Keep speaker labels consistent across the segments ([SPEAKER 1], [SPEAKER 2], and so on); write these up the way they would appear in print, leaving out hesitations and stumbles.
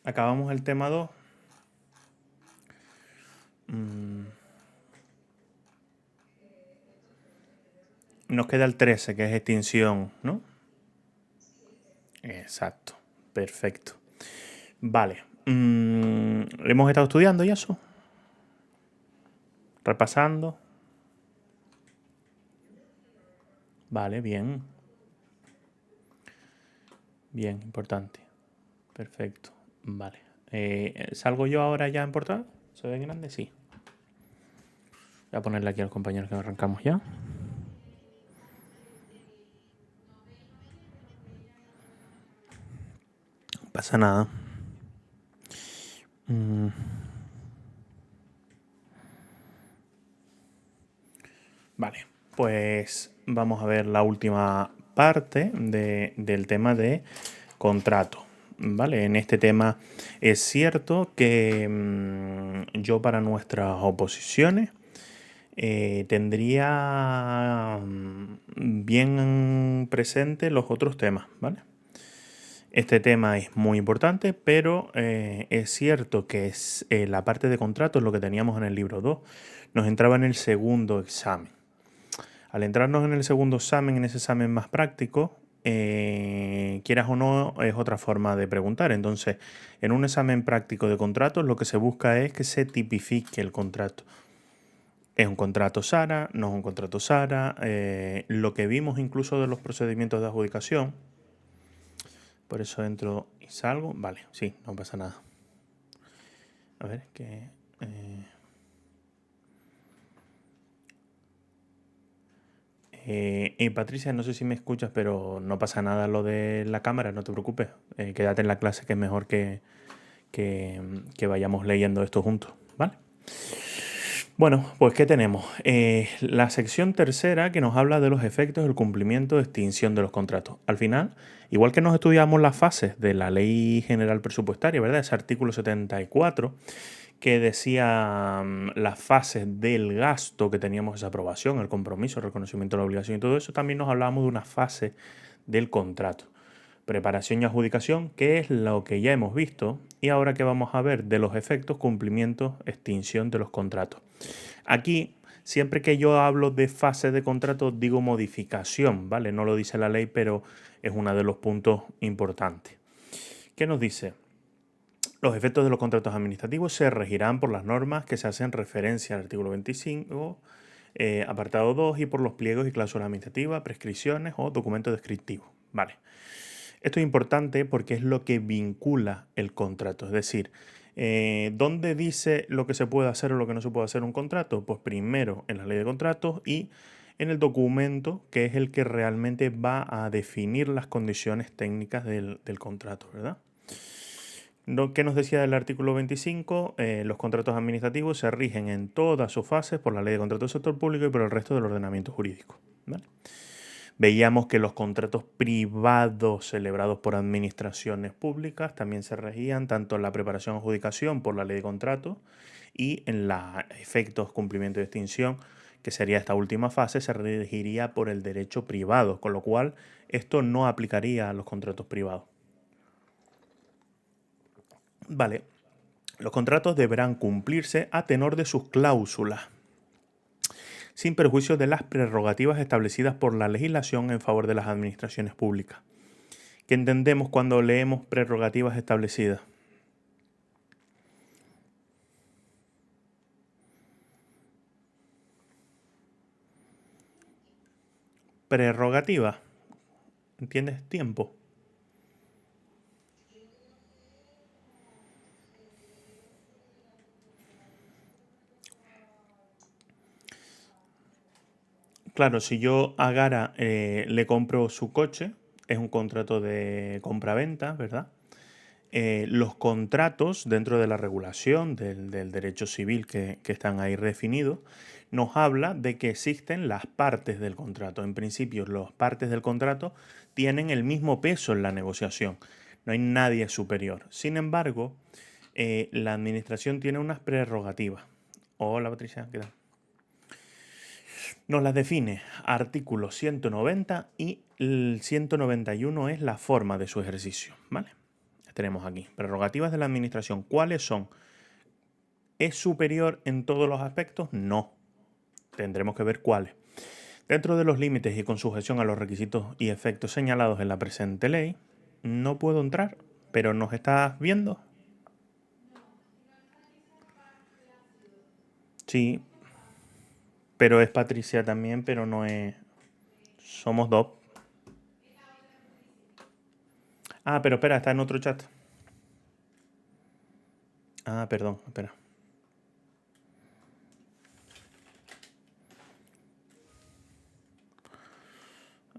[SPEAKER 1] Acabamos el tema 2. Nos queda el 13, que es extinción, ¿no? Exacto. Perfecto. Vale. Hemos estado estudiando y eso. Repasando. Vale, bien. Bien, importante. Perfecto. Vale. ¿Salgo yo ahora ya en portada? ¿Se ve grande? Sí. Voy a ponerle aquí al compañero que arrancamos ya. No pasa nada. Vale, pues vamos a ver la última parte del tema de contrato. ¿Vale? En este tema es cierto que yo para nuestras oposiciones tendría bien presente los otros temas, ¿vale? Este tema es muy importante, pero es cierto que la parte de contrato es lo que teníamos en el libro 2. Nos entraba en el segundo examen. Al entrarnos en el segundo examen, en ese examen más práctico, quieras o no, es otra forma de preguntar. Entonces, en un examen práctico de contratos, lo que se busca es que se tipifique el contrato. ¿Es un contrato SARA? ¿No es un contrato SARA? Lo que vimos incluso de los procedimientos de adjudicación. Por eso entro y salgo. Vale, sí, no pasa nada. A ver, que... Patricia, no sé si me escuchas, pero no pasa nada lo de la cámara, no te preocupes. Quédate en la clase, que es mejor que vayamos leyendo esto juntos, ¿vale? Bueno, pues ¿qué tenemos? La sección tercera, que nos habla de los efectos del cumplimiento de extinción de los contratos. Al final, igual que nos estudiamos las fases de la Ley General Presupuestaria, ¿verdad? Ese artículo 74, que decía las fases del gasto que teníamos esa aprobación, el compromiso, el reconocimiento de la obligación y todo eso, también nos hablábamos de una fase del contrato. Preparación y adjudicación, que es lo que ya hemos visto, y ahora que vamos a ver de los efectos, cumplimiento, extinción de los contratos. Aquí, siempre que yo hablo de fase de contrato, digo modificación, ¿vale? No lo dice la ley, pero es uno de los puntos importantes. ¿Qué nos dice? Los efectos de los contratos administrativos se regirán por las normas que se hacen referencia al artículo 25, apartado 2, y por los pliegos y cláusulas administrativas, prescripciones o documentos descriptivos. Vale. Esto es importante porque es lo que vincula el contrato. Es decir, ¿dónde dice lo que se puede hacer o lo que no se puede hacer en un contrato? Pues primero en la ley de contratos y en el documento, que es el que realmente va a definir las condiciones técnicas del contrato, ¿verdad? ¿Qué nos decía del artículo 25? Los contratos administrativos se rigen en todas sus fases por la Ley de Contratos del Sector Público y por el resto del ordenamiento jurídico. ¿Vale? Veíamos que los contratos privados celebrados por administraciones públicas también se regían tanto en la preparación o adjudicación por la Ley de Contratos y en los efectos, cumplimiento y extinción, que sería esta última fase, se regiría por el derecho privado, con lo cual esto no aplicaría a los contratos privados. Vale, los contratos deberán cumplirse a tenor de sus cláusulas, sin perjuicio de las prerrogativas establecidas por la legislación en favor de las administraciones públicas. ¿Qué entendemos cuando leemos prerrogativas establecidas? Prerrogativa, ¿entiendes? Tiempo. Claro, si yo a Gara le compro su coche, es un contrato de compra-venta, ¿verdad? Los contratos dentro de la regulación del derecho civil que están ahí definidos, nos habla de que existen las partes del contrato. En principio, las partes del contrato tienen el mismo peso en la negociación. No hay nadie superior. Sin embargo, la administración tiene unas prerrogativas. Hola Patricia, ¿qué tal? Nos las define artículo 190 y el 191 es la forma de su ejercicio, ¿vale? tenemos aquí. Prerrogativas de la administración. ¿Cuáles son? ¿Es superior en todos los aspectos? No. Tendremos que ver cuáles. Dentro de los límites y con sujeción a los requisitos y efectos señalados en la presente ley, no puedo entrar, pero ¿nos estás viendo? Sí, pero es Patricia también, pero no es... Somos dos. Ah, pero espera, está en otro chat. Ah, perdón, espera.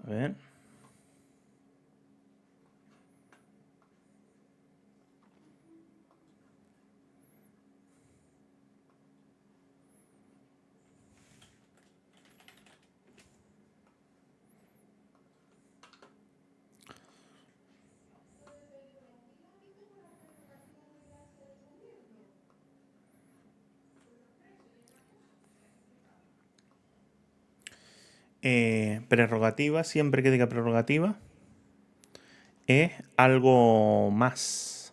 [SPEAKER 1] A ver. Prerrogativa, siempre que diga prerrogativa, es algo más.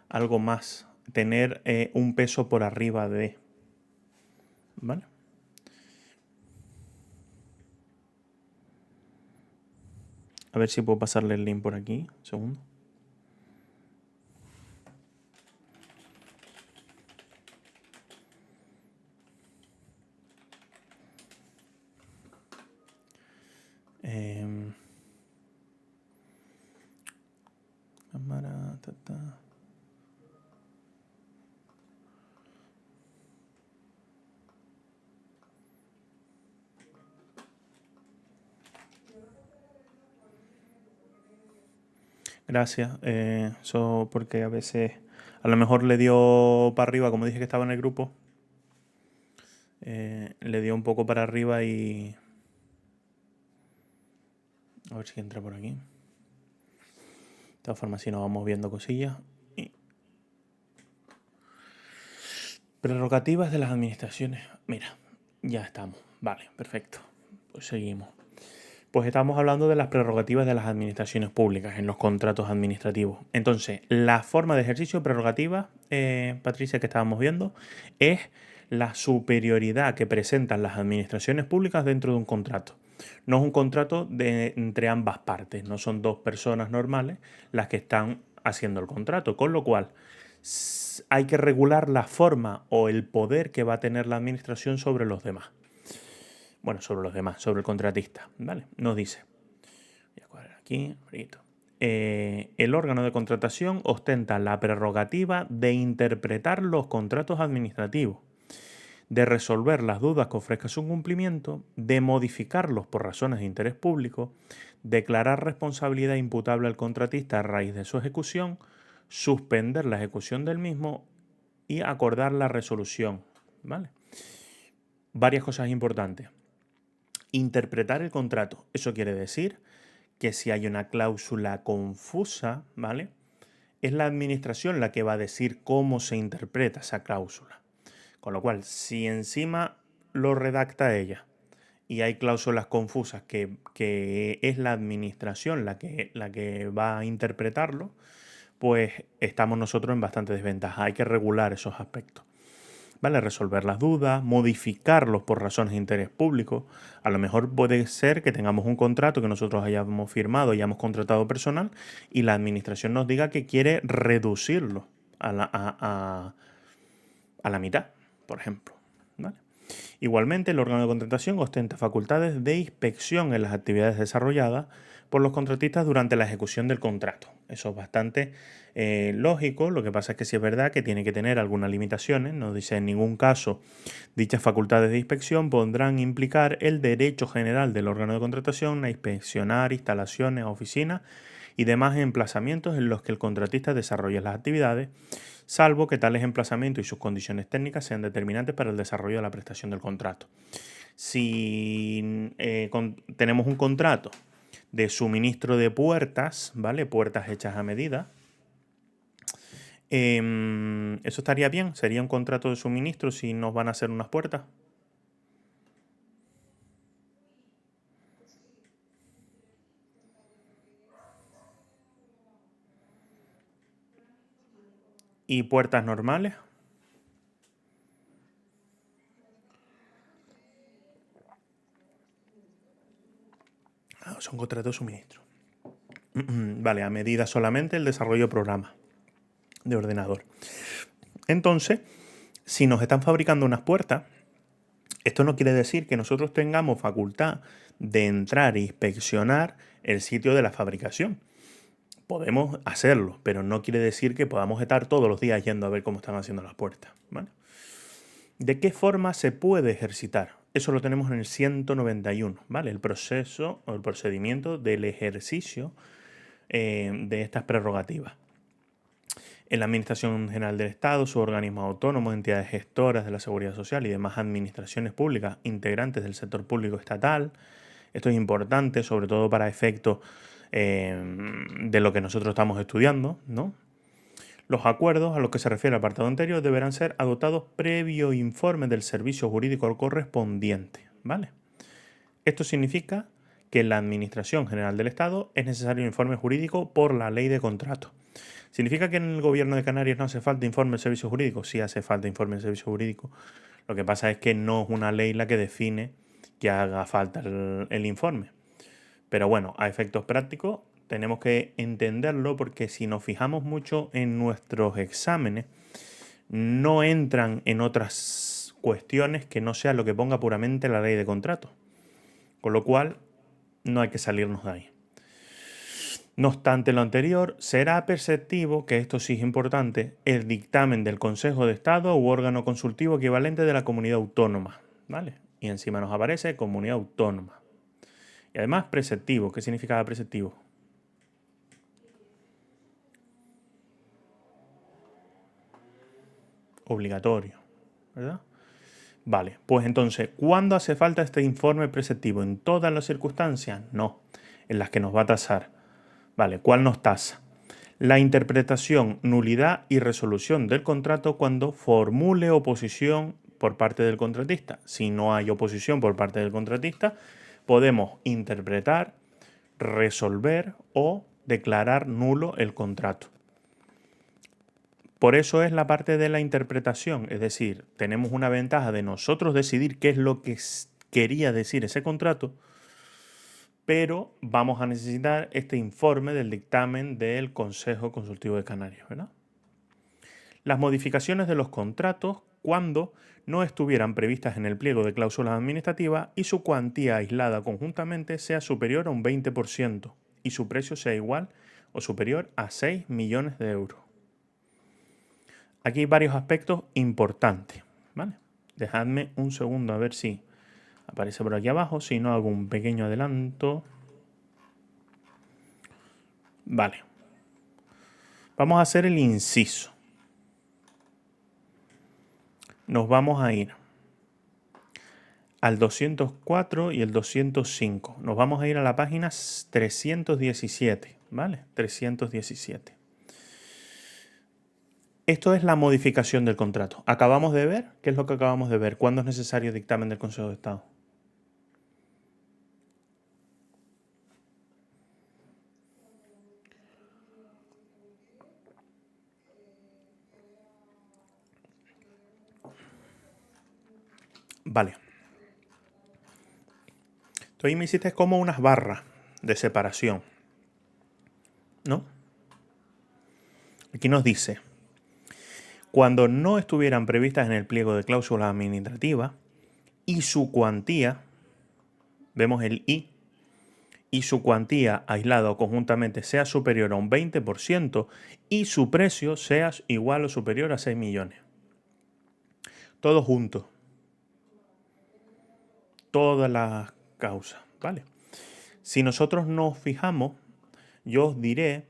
[SPEAKER 1] Algo más. Tener un peso por arriba de. ¿Vale? A ver si puedo pasarle el link por aquí. Un segundo. Cámara, ta, ta. Gracias. Eso porque a veces a lo mejor le dio para arriba, como dije que estaba en el grupo. Le dio un poco para arriba y... A ver si entra por aquí. De todas formas, si nos vamos viendo cosillas. Prerrogativas de las administraciones. Mira, ya estamos. Vale, perfecto. Pues seguimos. Pues estamos hablando de las prerrogativas de las administraciones públicas en los contratos administrativos. Entonces, la forma de ejercicio de prerrogativas, Patricia, que estábamos viendo, es la superioridad que presentan las administraciones públicas dentro de un contrato. No es un contrato entre ambas partes, no son dos personas normales las que están haciendo el contrato, con lo cual hay que regular la forma o el poder que va a tener la administración sobre los demás. Bueno, sobre los demás, sobre el contratista, ¿vale? Nos dice, voy a cuadrar aquí, el órgano de contratación ostenta la prerrogativa de interpretar los contratos administrativos, de resolver las dudas que ofrezca su cumplimiento, de modificarlos por razones de interés público, declarar responsabilidad imputable al contratista a raíz de su ejecución, suspender la ejecución del mismo y acordar la resolución, ¿vale? Varias cosas importantes. Interpretar el contrato. Eso quiere decir que si hay una cláusula confusa, ¿vale? Es la administración la que va a decir cómo se interpreta esa cláusula. Con lo cual, si encima lo redacta ella y hay cláusulas confusas que es la administración la que va a interpretarlo, pues estamos nosotros en bastante desventaja. Hay que regular esos aspectos. ¿Vale? Resolver las dudas, modificarlos por razones de interés público. A lo mejor puede ser que tengamos un contrato que nosotros hayamos firmado, hayamos contratado personal y la administración nos diga que quiere reducirlo a la mitad, por ejemplo. ¿Vale? Igualmente, el órgano de contratación ostenta facultades de inspección en las actividades desarrolladas por los contratistas durante la ejecución del contrato. Eso es bastante lógico, lo que pasa es que sí es verdad que tiene que tener algunas limitaciones, no dice en ningún caso dichas facultades de inspección podrán implicar el derecho general del órgano de contratación a inspeccionar instalaciones, oficinas y demás emplazamientos en los que el contratista desarrolla las actividades, salvo que tales emplazamientos y sus condiciones técnicas sean determinantes para el desarrollo de la prestación del contrato. Si tenemos un contrato de suministro de puertas, ¿vale? Puertas hechas a medida. Eso estaría bien. Sería un contrato de suministro si nos van a hacer unas puertas. ¿Y puertas normales? Son contratos de suministro. Vale, a medida solamente el desarrollo de programa de ordenador. Entonces, si nos están fabricando unas puertas, esto no quiere decir que nosotros tengamos facultad de entrar e inspeccionar el sitio de la fabricación. Podemos hacerlo, pero no quiere decir que podamos estar todos los días yendo a ver cómo están haciendo las puertas, ¿vale? ¿De qué forma se puede ejercitar? Eso lo tenemos en el 191, ¿vale? El proceso o el procedimiento del ejercicio de estas prerrogativas. En la Administración General del Estado, sus organismos autónomos, entidades gestoras de la Seguridad Social y demás administraciones públicas integrantes del sector público estatal. Esto es importante, sobre todo para efectos de lo que nosotros estamos estudiando, ¿no? Los acuerdos a los que se refiere el apartado anterior deberán ser adoptados previo informe del servicio jurídico correspondiente, ¿vale? Esto significa que en la Administración General del Estado es necesario un informe jurídico por la ley de contrato. ¿Significa que en el gobierno de Canarias no hace falta informe del servicio jurídico? Sí hace falta informe del servicio jurídico. Lo que pasa es que no es una ley la que define que haga falta el informe. Pero bueno, a efectos prácticos tenemos que entenderlo porque si nos fijamos mucho en nuestros exámenes, no entran en otras cuestiones que no sea lo que ponga puramente la ley de contrato. Con lo cual, no hay que salirnos de ahí. No obstante lo anterior, será perceptivo, que esto sí es importante, el dictamen del Consejo de Estado u órgano consultivo equivalente de la comunidad autónoma, ¿vale? Y encima nos aparece comunidad autónoma. Y además preceptivo. ¿Qué significa preceptivo? Obligatorio, ¿verdad? Vale, pues entonces, ¿cuándo hace falta este informe preceptivo? ¿En todas las circunstancias? No, en las que nos va a tasar. Vale, ¿cuál nos tasa? La interpretación, nulidad y resolución del contrato cuando formule oposición por parte del contratista. Si no hay oposición por parte del contratista, podemos interpretar, resolver o declarar nulo el contrato. Por eso es la parte de la interpretación, es decir, tenemos una ventaja de nosotros decidir qué es lo que quería decir ese contrato, pero vamos a necesitar este informe del dictamen del Consejo Consultivo de Canarias, ¿verdad? Las modificaciones de los contratos cuando no estuvieran previstas en el pliego de cláusulas administrativas y su cuantía aislada conjuntamente sea superior a un 20% y su precio sea igual o superior a 6 millones de euros. Aquí hay varios aspectos importantes, ¿vale? Dejadme un segundo a ver si aparece por aquí abajo, si no hago un pequeño adelanto. Vale. Vamos a hacer el inciso. Nos vamos a ir al 204 y el 205. Nos vamos a ir a la página 317, ¿vale? 317. Esto es la modificación del contrato. Acabamos de ver, ¿qué es lo que acabamos de ver? ¿Cuándo es necesario el dictamen del Consejo de Estado? Vale. Entonces ahí me hiciste como unas barras de separación, ¿no? Aquí nos dice, cuando no estuvieran previstas en el pliego de cláusulas administrativas y su cuantía, vemos el y su cuantía aislada o conjuntamente sea superior a un 20% y su precio sea igual o superior a 6 millones. Todo junto. Todas las causas, ¿vale? Si nosotros nos fijamos, yo os diré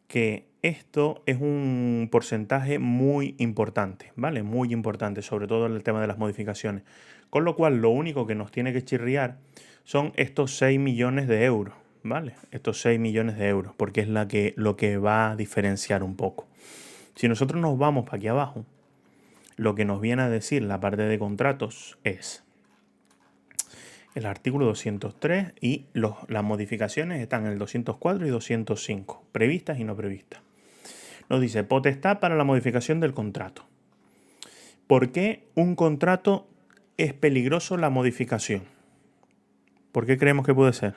[SPEAKER 1] que esto es un porcentaje muy importante, ¿vale? Muy importante, sobre todo en el tema de las modificaciones. Con lo cual, lo único que nos tiene que chirriar son estos 6 millones de euros, ¿vale? Estos 6 millones de euros, porque es lo que va a diferenciar un poco. Si nosotros nos vamos para aquí abajo, lo que nos viene a decir la parte de contratos es el artículo 203 y las modificaciones están en el 204 y 205, previstas y no previstas. Nos dice potestad para la modificación del contrato. ¿Por qué un contrato es peligroso la modificación? ¿Por qué creemos que puede ser?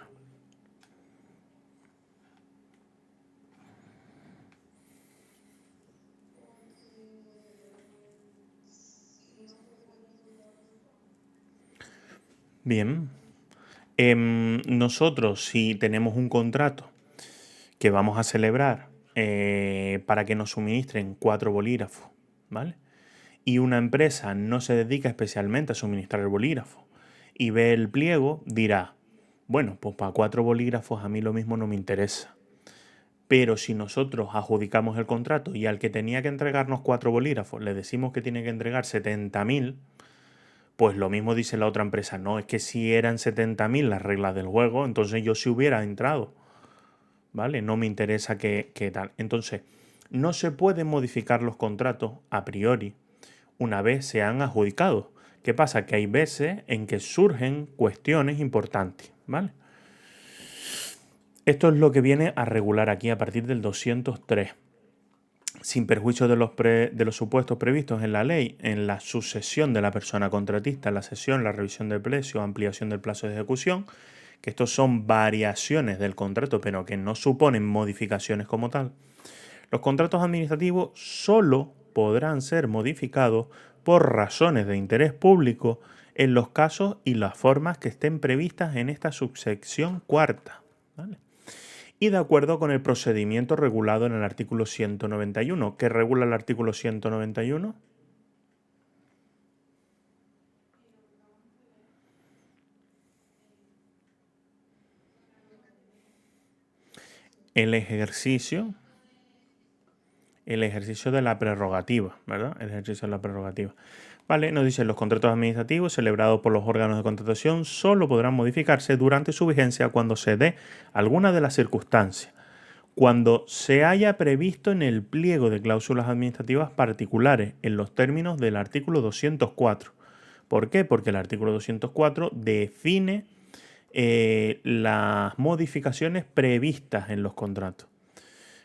[SPEAKER 1] Bien. Nosotros, si tenemos un contrato que vamos a celebrar para que nos suministren 4 bolígrafos, ¿vale? Y una empresa no se dedica especialmente a suministrar el bolígrafo y ve el pliego, dirá, bueno, pues para 4 bolígrafos a mí lo mismo no me interesa. Pero si nosotros adjudicamos el contrato y al que tenía que entregarnos 4 bolígrafos le decimos que tiene que entregar 70.000, pues lo mismo dice la otra empresa. No, es que si eran 70.000 las reglas del juego, entonces yo sí hubiera entrado. ¿Vale? No me interesa que tal. Entonces, no se pueden modificar los contratos a priori una vez se han adjudicado. ¿Qué pasa? Que hay veces en que surgen cuestiones importantes. ¿Vale? Esto es lo que viene a regular aquí a partir del 203. Sin perjuicio de los supuestos previstos en la ley, en la sucesión de la persona contratista, la cesión, la revisión del precio, ampliación del plazo de ejecución, que estos son variaciones del contrato, pero que no suponen modificaciones como tal. Los contratos administrativos solo podrán ser modificados por razones de interés público en los casos y las formas que estén previstas en esta subsección cuarta. ¿Vale? Y de acuerdo con el procedimiento regulado en el artículo 191. ¿Qué regula el artículo 191? El ejercicio, el ejercicio de la prerrogativa, ¿verdad? El ejercicio de la prerrogativa. Vale, nos dice los contratos administrativos celebrados por los órganos de contratación solo podrán modificarse durante su vigencia cuando se dé alguna de las circunstancias. Cuando se haya previsto en el pliego de cláusulas administrativas particulares en los términos del artículo 204. ¿Por qué? Porque el artículo 204 define las modificaciones previstas en los contratos.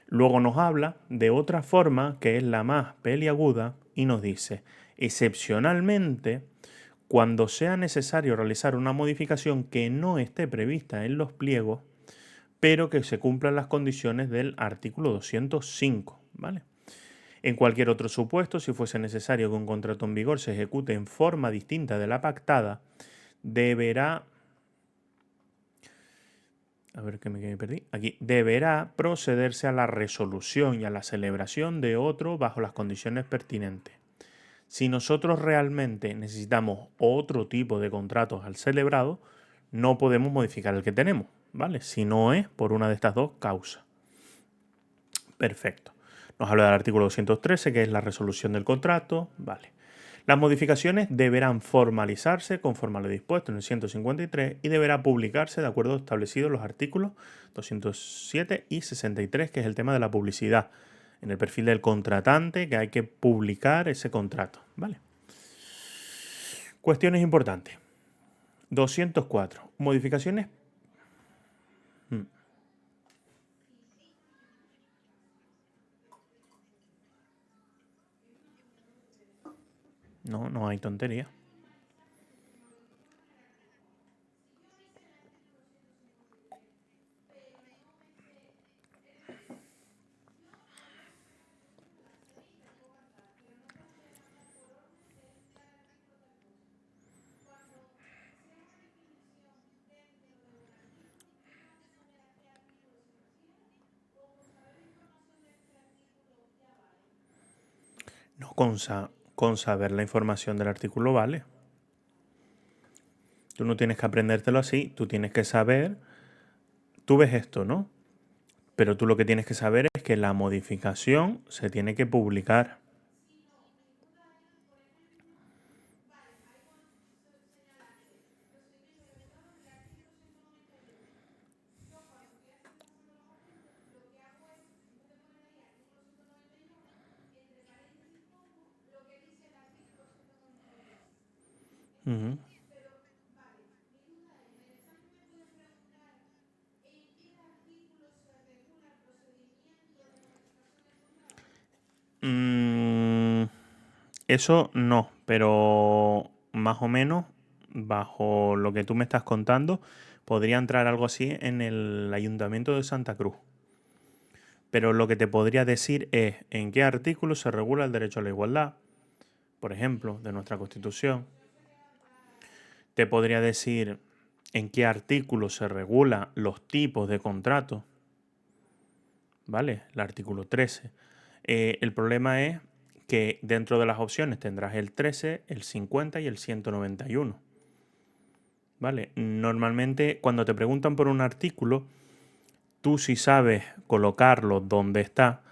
[SPEAKER 1] Luego nos habla de otra forma que es la más peliaguda y nos dice, excepcionalmente, cuando sea necesario realizar una modificación que no esté prevista en los pliegos, pero que se cumplan las condiciones del artículo 205, ¿vale? En cualquier otro supuesto, si fuese necesario que un contrato en vigor se ejecute en forma distinta de la pactada, deberá... A ver que me perdí. Aquí. Deberá procederse a la resolución y a la celebración de otro bajo las condiciones pertinentes. Si nosotros realmente necesitamos otro tipo de contratos al celebrado, no podemos modificar el que tenemos, ¿vale? Si no es por una de estas dos causas. Perfecto. Nos habla del artículo 213, que es la resolución del contrato, ¿vale? Las modificaciones deberán formalizarse conforme a lo dispuesto en el 153 y deberá publicarse de acuerdo a lo establecido en los artículos 207 y 63, que es el tema de la publicidad. En el perfil del contratante, que hay que publicar ese contrato, ¿vale? Cuestiones importantes. 204. Modificaciones. No, no hay tontería. No, con saber la información del artículo vale. Tú no tienes que aprendértelo así, tú tienes que saber, tú ves esto, ¿no? Pero tú lo que tienes que saber es que la modificación se tiene que publicar. Ujú. eso no, pero más o menos, bajo lo que tú me estás contando, podría entrar algo así en el Ayuntamiento de Santa Cruz. Pero lo que te podría decir es en qué artículo se regula el derecho a la igualdad, por ejemplo, de nuestra Constitución. Te podría decir en qué artículo se regula los tipos de contratos, ¿vale? El artículo 13. El problema es que dentro de las opciones tendrás el 13, el 50 y el 191. ¿Vale? Normalmente cuando te preguntan por un artículo, tú si sabes colocarlo donde está,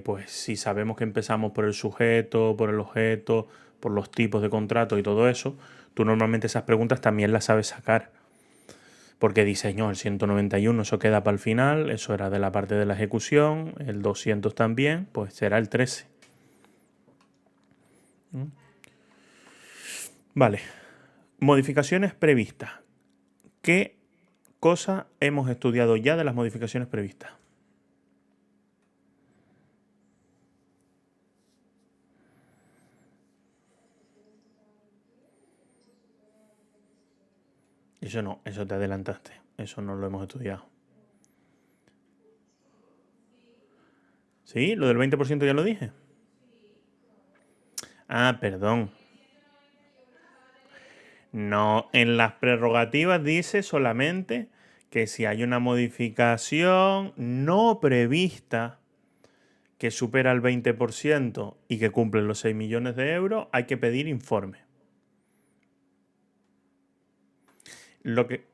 [SPEAKER 1] pues si sabemos que empezamos por el sujeto, por el objeto, por los tipos de contrato y todo eso, tú normalmente esas preguntas también las sabes sacar. Porque dices, no, el 191 eso queda para el final, eso era de la parte de la ejecución, el 200 también, pues será el 13. Vale. Modificaciones previstas. ¿Qué cosa hemos estudiado ya de las modificaciones previstas? Eso no, eso te adelantaste. Eso no lo hemos estudiado. ¿Sí? ¿Lo del 20% ya lo dije? Ah, perdón. No, en las prerrogativas dice solamente que si hay una modificación no prevista que supera el 20% y que cumple los 6 millones de euros, hay que pedir informe. Lo que...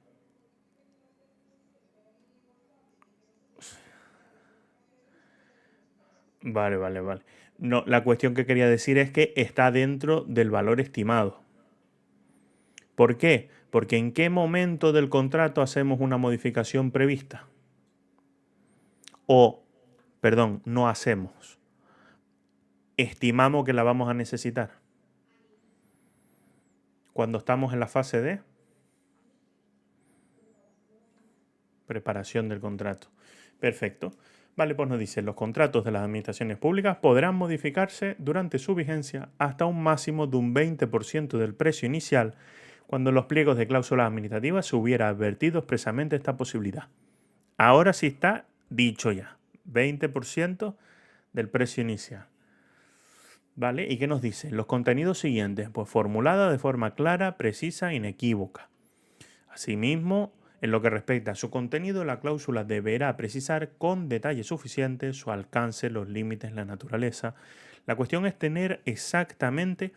[SPEAKER 1] Vale, vale, vale. No, la cuestión que quería decir es que está dentro del valor estimado. ¿Por qué? Porque ¿en qué momento del contrato hacemos una modificación prevista? O, perdón, no hacemos. Estimamos que la vamos a necesitar. Cuando estamos en la fase de preparación del contrato. Perfecto. Vale, pues nos dice, los contratos de las administraciones públicas podrán modificarse durante su vigencia hasta un máximo de un 20% del precio inicial cuando en los pliegos de cláusulas administrativas se hubiera advertido expresamente esta posibilidad. Ahora sí está dicho ya, 20% del precio inicial. ¿Vale? ¿Y qué nos dice? Los contenidos siguientes, pues formulada de forma clara, precisa e inequívoca. Asimismo, en lo que respecta a su contenido, la cláusula deberá precisar con detalle suficiente su alcance, los límites, la naturaleza. La cuestión es tener exactamente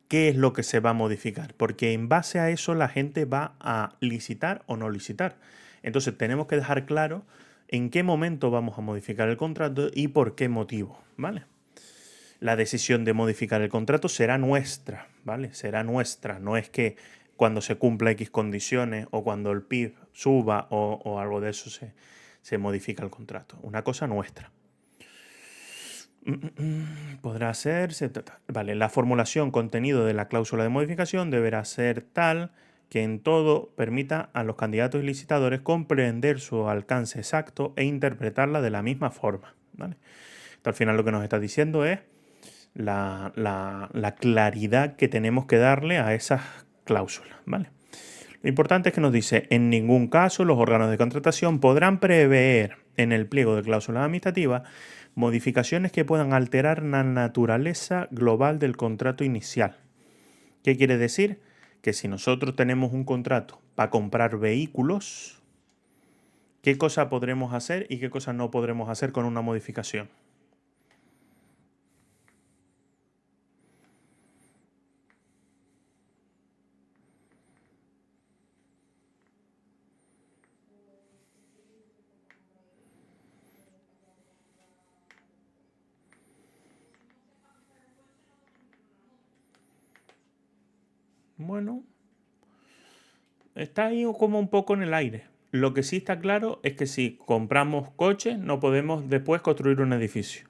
[SPEAKER 1] qué es lo que se va a modificar, porque en base a eso la gente va a licitar o no licitar. Entonces tenemos que dejar claro en qué momento vamos a modificar el contrato y por qué motivo, ¿vale? La decisión de modificar el contrato será nuestra, ¿vale? Será nuestra, no es que cuando se cumpla X condiciones o cuando el PIB suba o algo de eso se modifica el contrato. Una cosa nuestra. Podrá ser... Vale, la formulación contenido de la cláusula de modificación deberá ser tal que en todo permita a los candidatos y licitadores comprender su alcance exacto e interpretarla de la misma forma. ¿Vale? Esto al final lo que nos está diciendo es la claridad que tenemos que darle a esas cláusulas. ¿Vale? Lo importante es que nos dice, en ningún caso los órganos de contratación podrán prever en el pliego de cláusulas administrativas modificaciones que puedan alterar la naturaleza global del contrato inicial. ¿Qué quiere decir? Que si nosotros tenemos un contrato para comprar vehículos, ¿qué cosa podremos hacer y qué cosa no podremos hacer con una modificación? Bueno, está ahí como un poco en el aire. Lo que sí está claro es que si compramos coches no podemos después construir un edificio.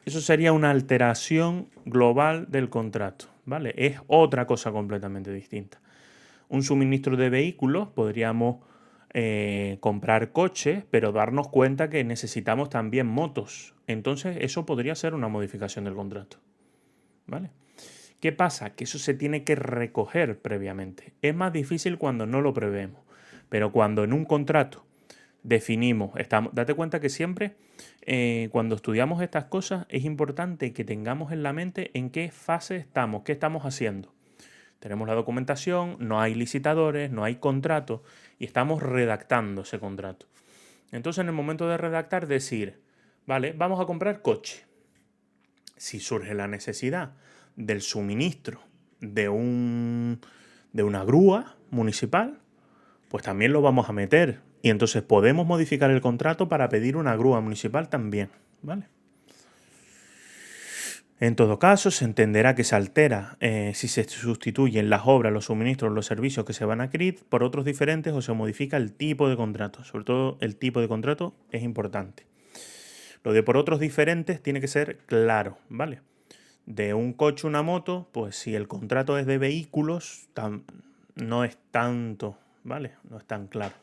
[SPEAKER 1] Eso sería una alteración global del contrato, ¿vale? Es otra cosa completamente distinta. Un suministro de vehículos podríamos comprar coches, pero darnos cuenta que necesitamos también motos. Entonces eso podría ser una modificación del contrato. ¿Vale? ¿Qué pasa? Que eso se tiene que recoger previamente. Es más difícil cuando no lo preveemos, pero cuando en un contrato definimos, date cuenta que siempre cuando estudiamos estas cosas es importante que tengamos en la mente en qué fase estamos, qué estamos haciendo. Tenemos la documentación, no hay licitadores, no hay contrato y estamos redactando ese contrato. Entonces en el momento de redactar decir, vale, vamos a comprar coche. Si surge la necesidad del suministro de una grúa municipal, pues también lo vamos a meter. Y entonces podemos modificar el contrato para pedir una grúa municipal también, ¿vale? En todo caso, se entenderá que se altera si se sustituyen las obras, los suministros, los servicios que se van a adquirir por otros diferentes o se modifica el tipo de contrato. Sobre todo el tipo de contrato es importante. Lo de por otros diferentes tiene que ser claro, ¿vale? De un coche, una moto, pues si el contrato es de vehículos, no es tanto, ¿vale? No es tan claro.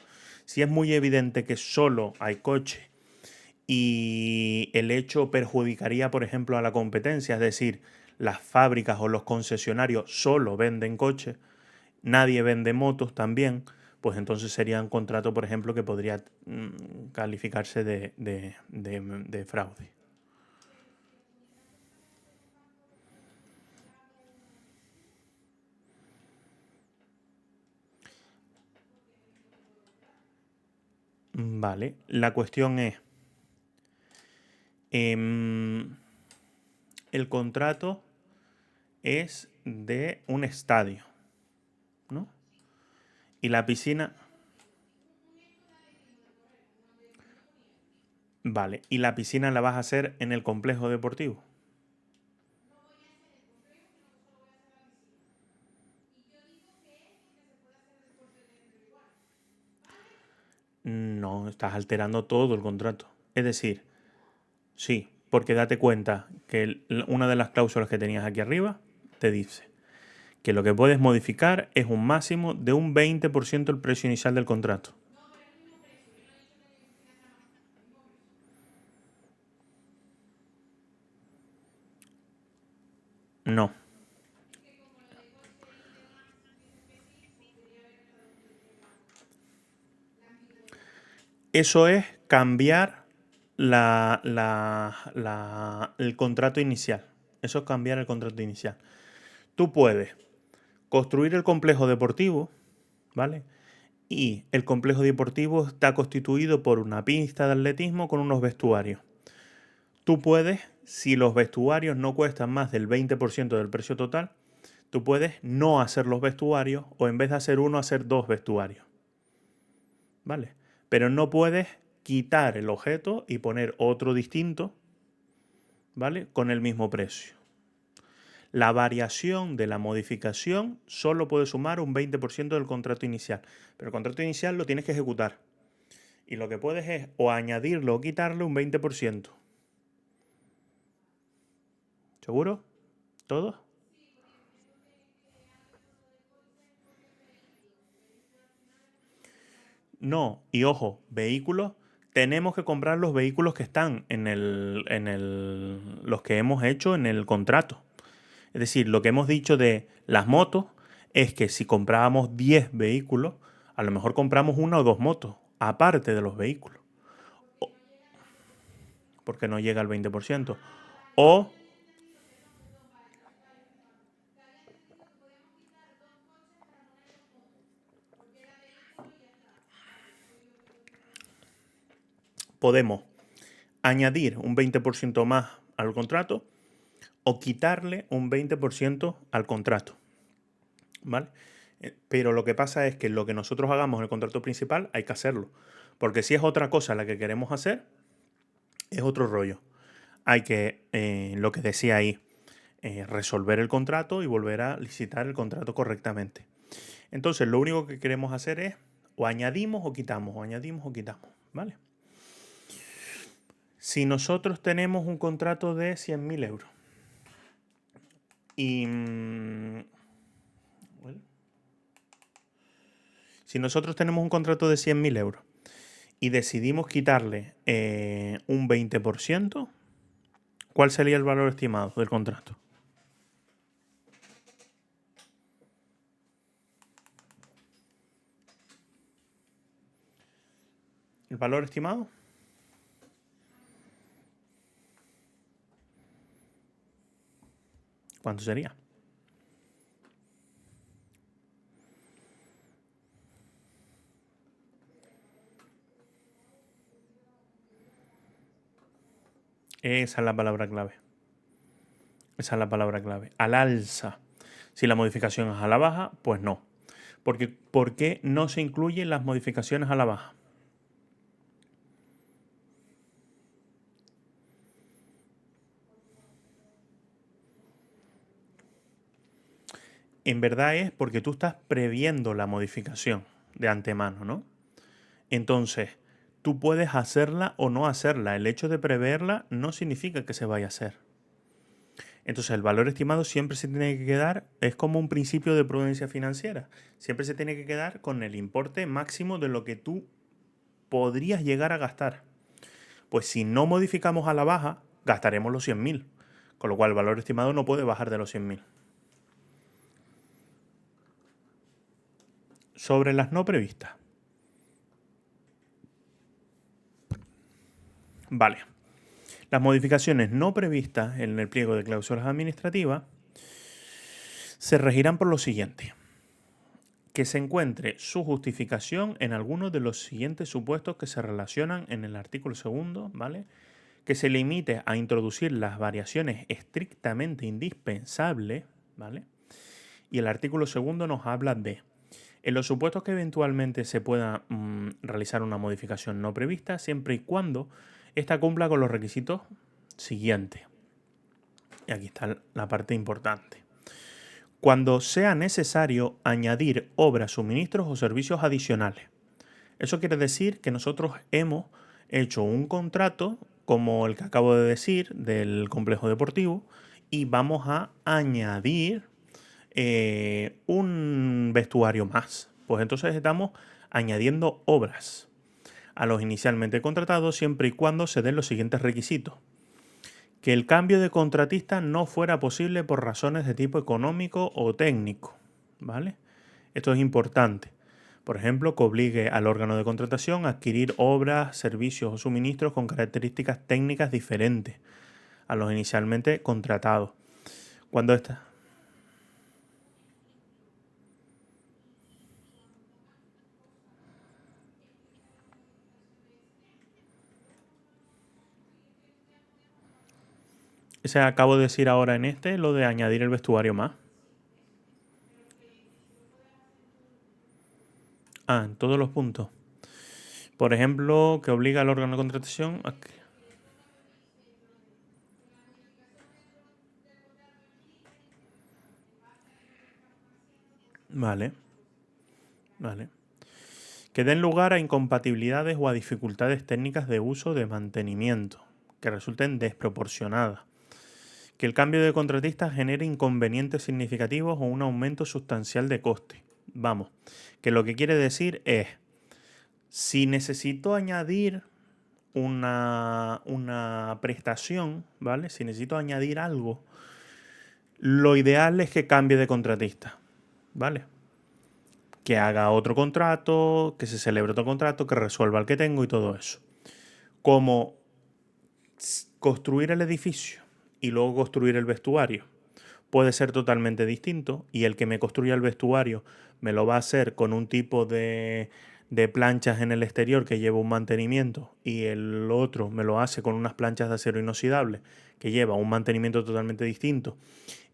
[SPEAKER 1] Si es muy evidente que solo hay coche y el hecho perjudicaría, por ejemplo, a la competencia, es decir, las fábricas o los concesionarios solo venden coches, nadie vende motos también, pues entonces sería un contrato, por ejemplo, que podría calificarse de fraude. Vale, la cuestión es, el contrato es de un estadio, ¿no? Y la piscina... Vale, y la piscina la vas a hacer en el complejo deportivo. No, estás alterando todo el contrato. Es decir, sí, porque date cuenta que una de las cláusulas que tenías aquí arriba te dice que lo que puedes modificar es un máximo de un 20% el precio inicial del contrato. No. Eso es cambiar el contrato inicial. Eso es cambiar el contrato inicial. Tú puedes construir el complejo deportivo, ¿vale? Y el complejo deportivo está constituido por una pista de atletismo con unos vestuarios. Tú puedes, si los vestuarios no cuestan más del 20% del precio total, tú puedes no hacer los vestuarios o en vez de hacer uno, hacer dos vestuarios. ¿Vale? Pero no puedes quitar el objeto y poner otro distinto, ¿vale? Con el mismo precio. La variación de la modificación solo puede sumar un 20% del contrato inicial. Pero el contrato inicial lo tienes que ejecutar. Y lo que puedes es o añadirlo o quitarle un 20%. ¿Seguro? ¿Todo? No. Y ojo, vehículos. Tenemos que comprar los vehículos que están los que hemos hecho en el contrato. Es decir, lo que hemos dicho de las motos es que si comprábamos 10 vehículos, a lo mejor compramos una o dos motos, aparte de los vehículos, porque no llega al 20%. O podemos añadir un 20% más al contrato o quitarle un 20% al contrato. ¿Vale? Pero lo que pasa es que lo que nosotros hagamos en el contrato principal hay que hacerlo. Porque si es otra cosa la que queremos hacer, es otro rollo. Hay que, lo que decía ahí, resolver el contrato y volver a licitar el contrato correctamente. Entonces, lo único que queremos hacer es o añadimos o quitamos, o añadimos o quitamos, ¿vale? Si nosotros tenemos un contrato de 100.000 euros y... bueno, Si nosotros tenemos un contrato de 100.000 euros y decidimos quitarle un 20%, ¿cuál sería el valor estimado del contrato? ¿El valor estimado? ¿Cuánto sería? Esa es la palabra clave. Esa es la palabra clave. Al alza. Si la modificación es a la baja, pues no. Porque, ¿por qué no se incluyen las modificaciones a la baja? En verdad es porque tú estás previendo la modificación de antemano, ¿no? Entonces, tú puedes hacerla o no hacerla. El hecho de preverla no significa que se vaya a hacer. Entonces, el valor estimado siempre se tiene que quedar, es como un principio de prudencia financiera. Siempre se tiene que quedar con el importe máximo de lo que tú podrías llegar a gastar. Pues si no modificamos a la baja, gastaremos los 100.000. Con lo cual, el valor estimado no puede bajar de los 100.000. Sobre las no previstas. Vale. Las modificaciones no previstas en el pliego de cláusulas administrativas se regirán por lo siguiente: que se encuentre su justificación en alguno de los siguientes supuestos que se relacionan en el artículo segundo, ¿vale? Que se limite a introducir las variaciones estrictamente indispensables, ¿vale? Y el artículo segundo nos habla de, en los supuestos que eventualmente se pueda realizar una modificación no prevista, siempre y cuando ésta cumpla con los requisitos siguientes. Y aquí está la parte importante. Cuando sea necesario añadir obras, suministros o servicios adicionales. Eso quiere decir que nosotros hemos hecho un contrato, como el que acabo de decir, del complejo deportivo, y vamos a añadir un vestuario más. Pues entonces estamos añadiendo obras a los inicialmente contratados siempre y cuando se den los siguientes requisitos: que el cambio de contratista no fuera posible por razones de tipo económico o técnico, ¿vale? Esto es importante. Por ejemplo, que obligue al órgano de contratación a adquirir obras, servicios o suministros con características técnicas diferentes a los inicialmente contratados. Cuando esta... Se acabo de decir ahora en este, lo de añadir el vestuario más. Ah, en todos los puntos. Por ejemplo, que obliga al órgano de contratación a... Vale, vale. Que den lugar a incompatibilidades o a dificultades técnicas de uso de mantenimiento, que resulten desproporcionadas. Que el cambio de contratista genere inconvenientes significativos o un aumento sustancial de coste. Vamos, que lo que quiere decir es, si necesito añadir una prestación, ¿vale? Si necesito añadir algo, lo ideal es que cambie de contratista, ¿vale? Que haga otro contrato, que se celebre otro contrato, que resuelva el que tengo y todo eso. Como construir el edificio y luego construir el vestuario puede ser totalmente distinto, y el que me construya el vestuario me lo va a hacer con un tipo de planchas en el exterior que lleva un mantenimiento, y el otro me lo hace con unas planchas de acero inoxidable que lleva un mantenimiento totalmente distinto,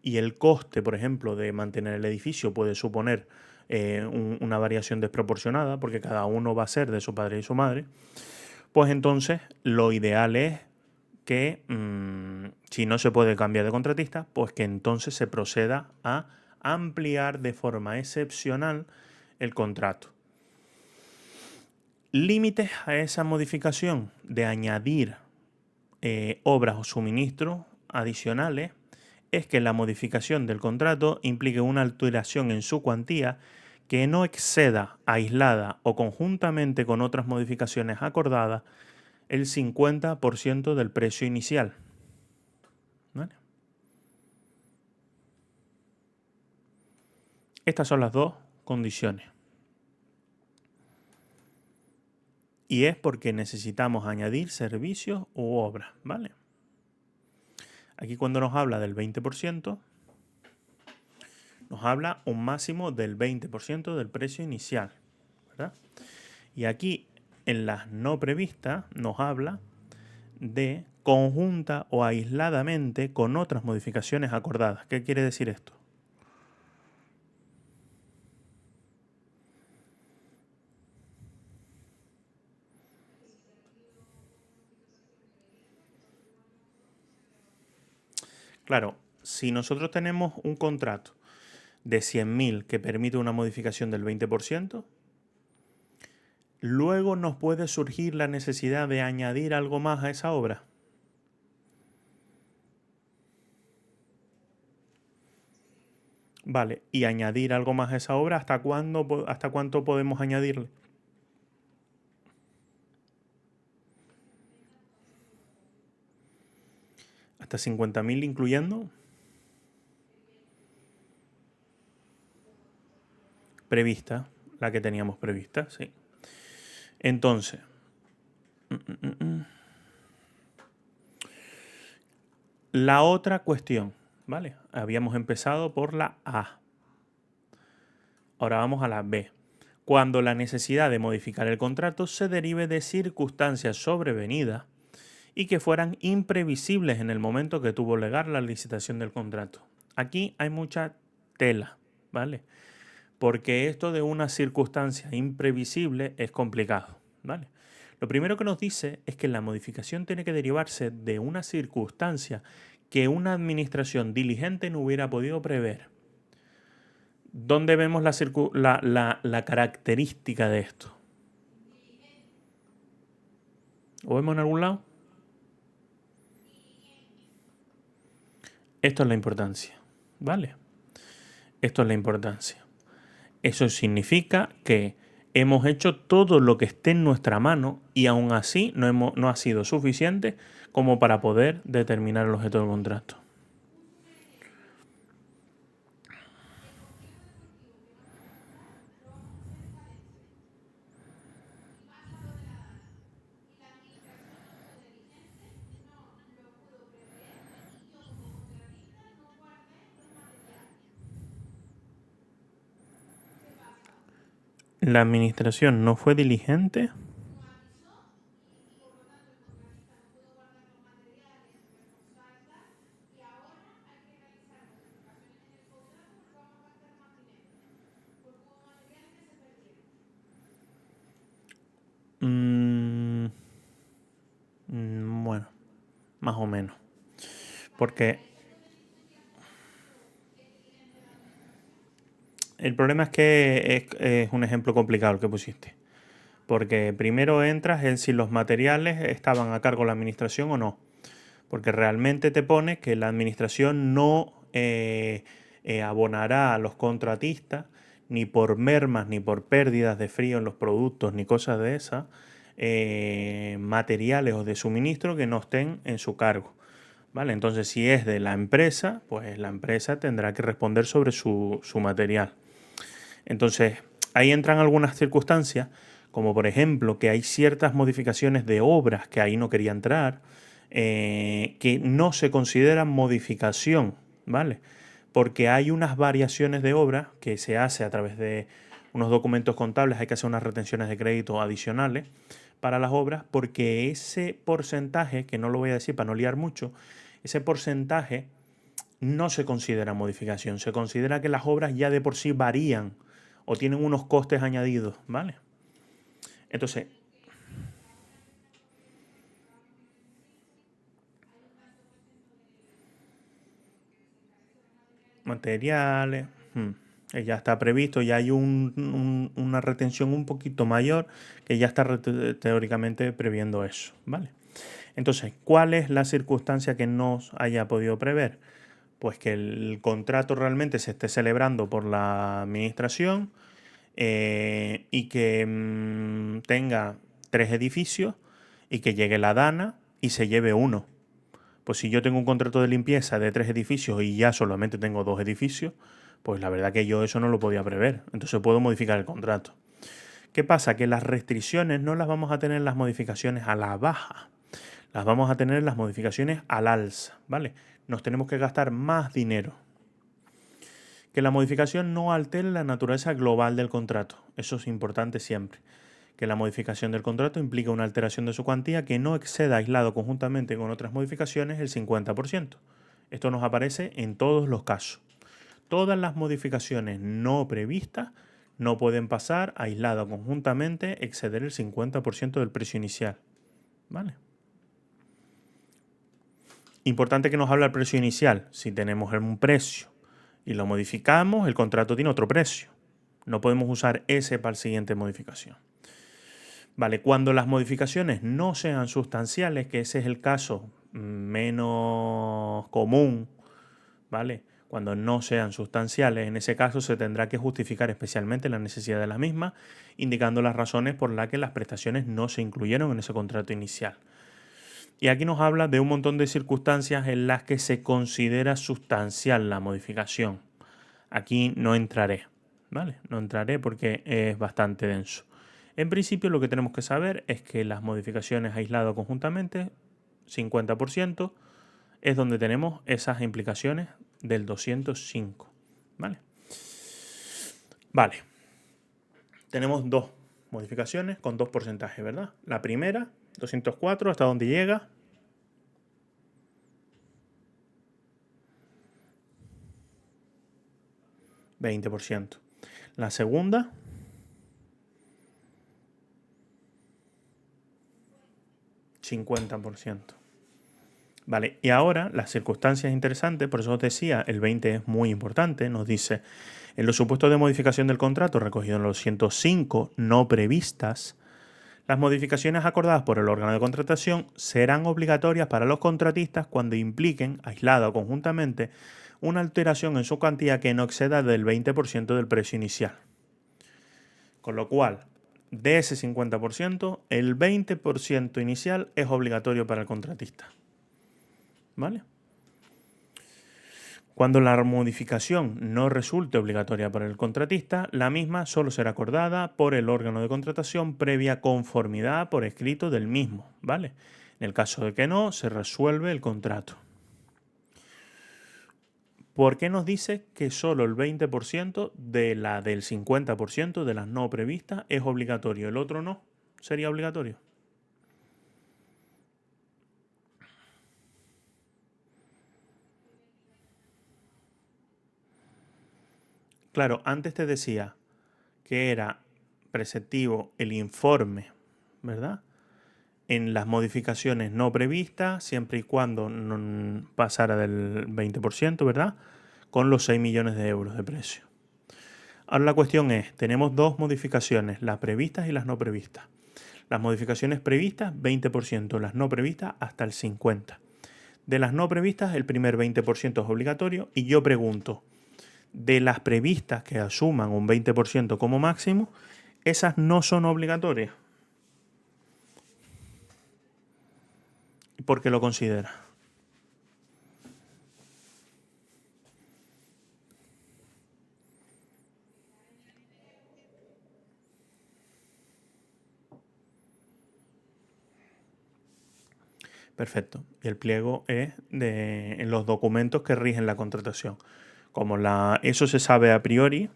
[SPEAKER 1] y el coste, por ejemplo, de mantener el edificio puede suponer una variación desproporcionada porque cada uno va a ser de su padre y su madre. Pues entonces lo ideal es que si no se puede cambiar de contratista, pues que entonces se proceda a ampliar de forma excepcional el contrato. Límites a esa modificación de añadir obras o suministros adicionales es que la modificación del contrato implique una alteración en su cuantía que no exceda, aislada o conjuntamente con otras modificaciones acordadas, el 50% del precio inicial. ¿Vale? Estas son las dos condiciones. Y es porque necesitamos añadir servicios u obras, ¿vale? Aquí cuando nos habla del 20%, nos habla un máximo del 20% del precio inicial, ¿verdad? Y aquí en las no previstas nos habla de conjunta o aisladamente con otras modificaciones acordadas. ¿Qué quiere decir esto? Claro, si nosotros tenemos un contrato de 100.000 que permite una modificación del 20%, luego nos puede surgir la necesidad de añadir algo más a esa obra. Vale, y añadir algo más a esa obra, ¿hasta cuándo, hasta cuánto podemos añadirle? Hasta 50.000 incluyendo prevista, la que teníamos prevista, sí. Entonces, la otra cuestión, ¿vale? Habíamos empezado por la A. Ahora vamos a la B. Cuando la necesidad de modificar el contrato se derive de circunstancias sobrevenidas y que fueran imprevisibles en el momento que tuvo lugar la licitación del contrato. Aquí hay mucha tela, ¿vale? Porque esto de una circunstancia imprevisible es complicado, ¿vale? Lo primero que nos dice es que la modificación tiene que derivarse de una circunstancia que una administración diligente no hubiera podido prever. ¿Dónde vemos la característica de esto? ¿Lo vemos en algún lado? Esto es la importancia, ¿vale? Esto es la importancia. Eso significa que hemos hecho todo lo que esté en nuestra mano y aún así no ha sido suficiente como para poder determinar el objeto del contrato. La administración no fue diligente. Bueno, más o menos. Porque el problema es que es un ejemplo complicado el que pusiste. Porque primero entras en si los materiales estaban a cargo de la administración o no. Porque realmente te pone que la administración no abonará a los contratistas ni por mermas ni por pérdidas de frío en los productos ni cosas de esas, materiales o de suministro que no estén en su cargo. ¿Vale? Entonces, si es de la empresa, pues la empresa tendrá que responder sobre su material. Entonces, ahí entran algunas circunstancias, como por ejemplo que hay ciertas modificaciones de obras que ahí no quería entrar, que no se consideran modificación, ¿vale? Porque hay unas variaciones de obra que se hace a través de unos documentos contables, hay que hacer unas retenciones de crédito adicionales para las obras, porque ese porcentaje, que no lo voy a decir para no liar mucho, ese porcentaje no se considera modificación, se considera que las obras ya de por sí varían o tienen unos costes añadidos, ¿vale? Entonces, materiales, ya está previsto, ya hay una retención un poquito mayor que ya está teóricamente previendo eso, ¿vale? Entonces, ¿cuál es la circunstancia que no haya podido prever? Pues que el contrato realmente se esté celebrando por la administración y que tenga 3 edificios y que llegue la DANA y se lleve uno. Pues si yo tengo un contrato de limpieza de 3 edificios y ya solamente tengo 2 edificios, pues la verdad que yo eso no lo podía prever. Entonces puedo modificar el contrato. ¿Qué pasa? Que las restricciones no las vamos a tener en las modificaciones a la baja. Las vamos a tener en las modificaciones al alza, ¿vale? Nos tenemos que gastar más dinero. Que la modificación no altere la naturaleza global del contrato. Eso es importante siempre. Que la modificación del contrato implica una alteración de su cuantía que no exceda aislado conjuntamente con otras modificaciones el 50%. Esto nos aparece en todos los casos. Todas las modificaciones no previstas no pueden pasar aislado conjuntamente exceder el 50% del precio inicial. ¿Vale? Importante que nos habla el precio inicial. Si tenemos un precio y lo modificamos, el contrato tiene otro precio. No podemos usar ese para la siguiente modificación. Vale, cuando las modificaciones no sean sustanciales, que ese es el caso menos común, ¿vale? Cuando no sean sustanciales, en ese caso se tendrá que justificar especialmente la necesidad de las mismas, indicando las razones por las que las prestaciones no se incluyeron en ese contrato inicial. Y aquí nos habla de un montón de circunstancias en las que se considera sustancial la modificación. Aquí no entraré, ¿vale? No entraré porque es bastante denso. En principio lo que tenemos que saber es que las modificaciones aisladas conjuntamente, 50%, es donde tenemos esas implicaciones del 205. ¿Vale? Vale. Tenemos dos modificaciones con dos porcentajes, ¿verdad? La primera, 204, ¿hasta dónde llega? $20. La segunda, $50. Vale, y ahora las circunstancias interesantes, por eso os decía, el 20 es muy importante, nos dice, en los supuestos de modificación del contrato recogidos en los 105 no previstas, las modificaciones acordadas por el órgano de contratación serán obligatorias para los contratistas cuando impliquen, aislada o conjuntamente, una alteración en su cuantía que no exceda del 20% del precio inicial. Con lo cual, de ese 50%, el 20% inicial es obligatorio para el contratista. ¿Vale? Cuando la modificación no resulte obligatoria para el contratista, la misma solo será acordada por el órgano de contratación previa conformidad por escrito del mismo, ¿vale? En el caso de que no, se resuelve el contrato. ¿Por qué nos dice que solo el 20% del 50% de las no previstas es obligatorio? El otro no sería obligatorio. Claro, antes te decía que era preceptivo el informe, ¿verdad? En las modificaciones no previstas, siempre y cuando no pasara del 20%, ¿verdad? Con los 6 millones de euros de precio. Ahora la cuestión es, tenemos dos modificaciones, las previstas y las no previstas. Las modificaciones previstas, 20%, las no previstas, hasta el 50%. De las no previstas, el primer 20% es obligatorio y yo pregunto, de las previstas que asuman un 20% como máximo, esas no son obligatorias. ¿Por qué lo considera? Perfecto. Y el pliego es de los documentos que rigen la contratación. Como eso se sabe a priori,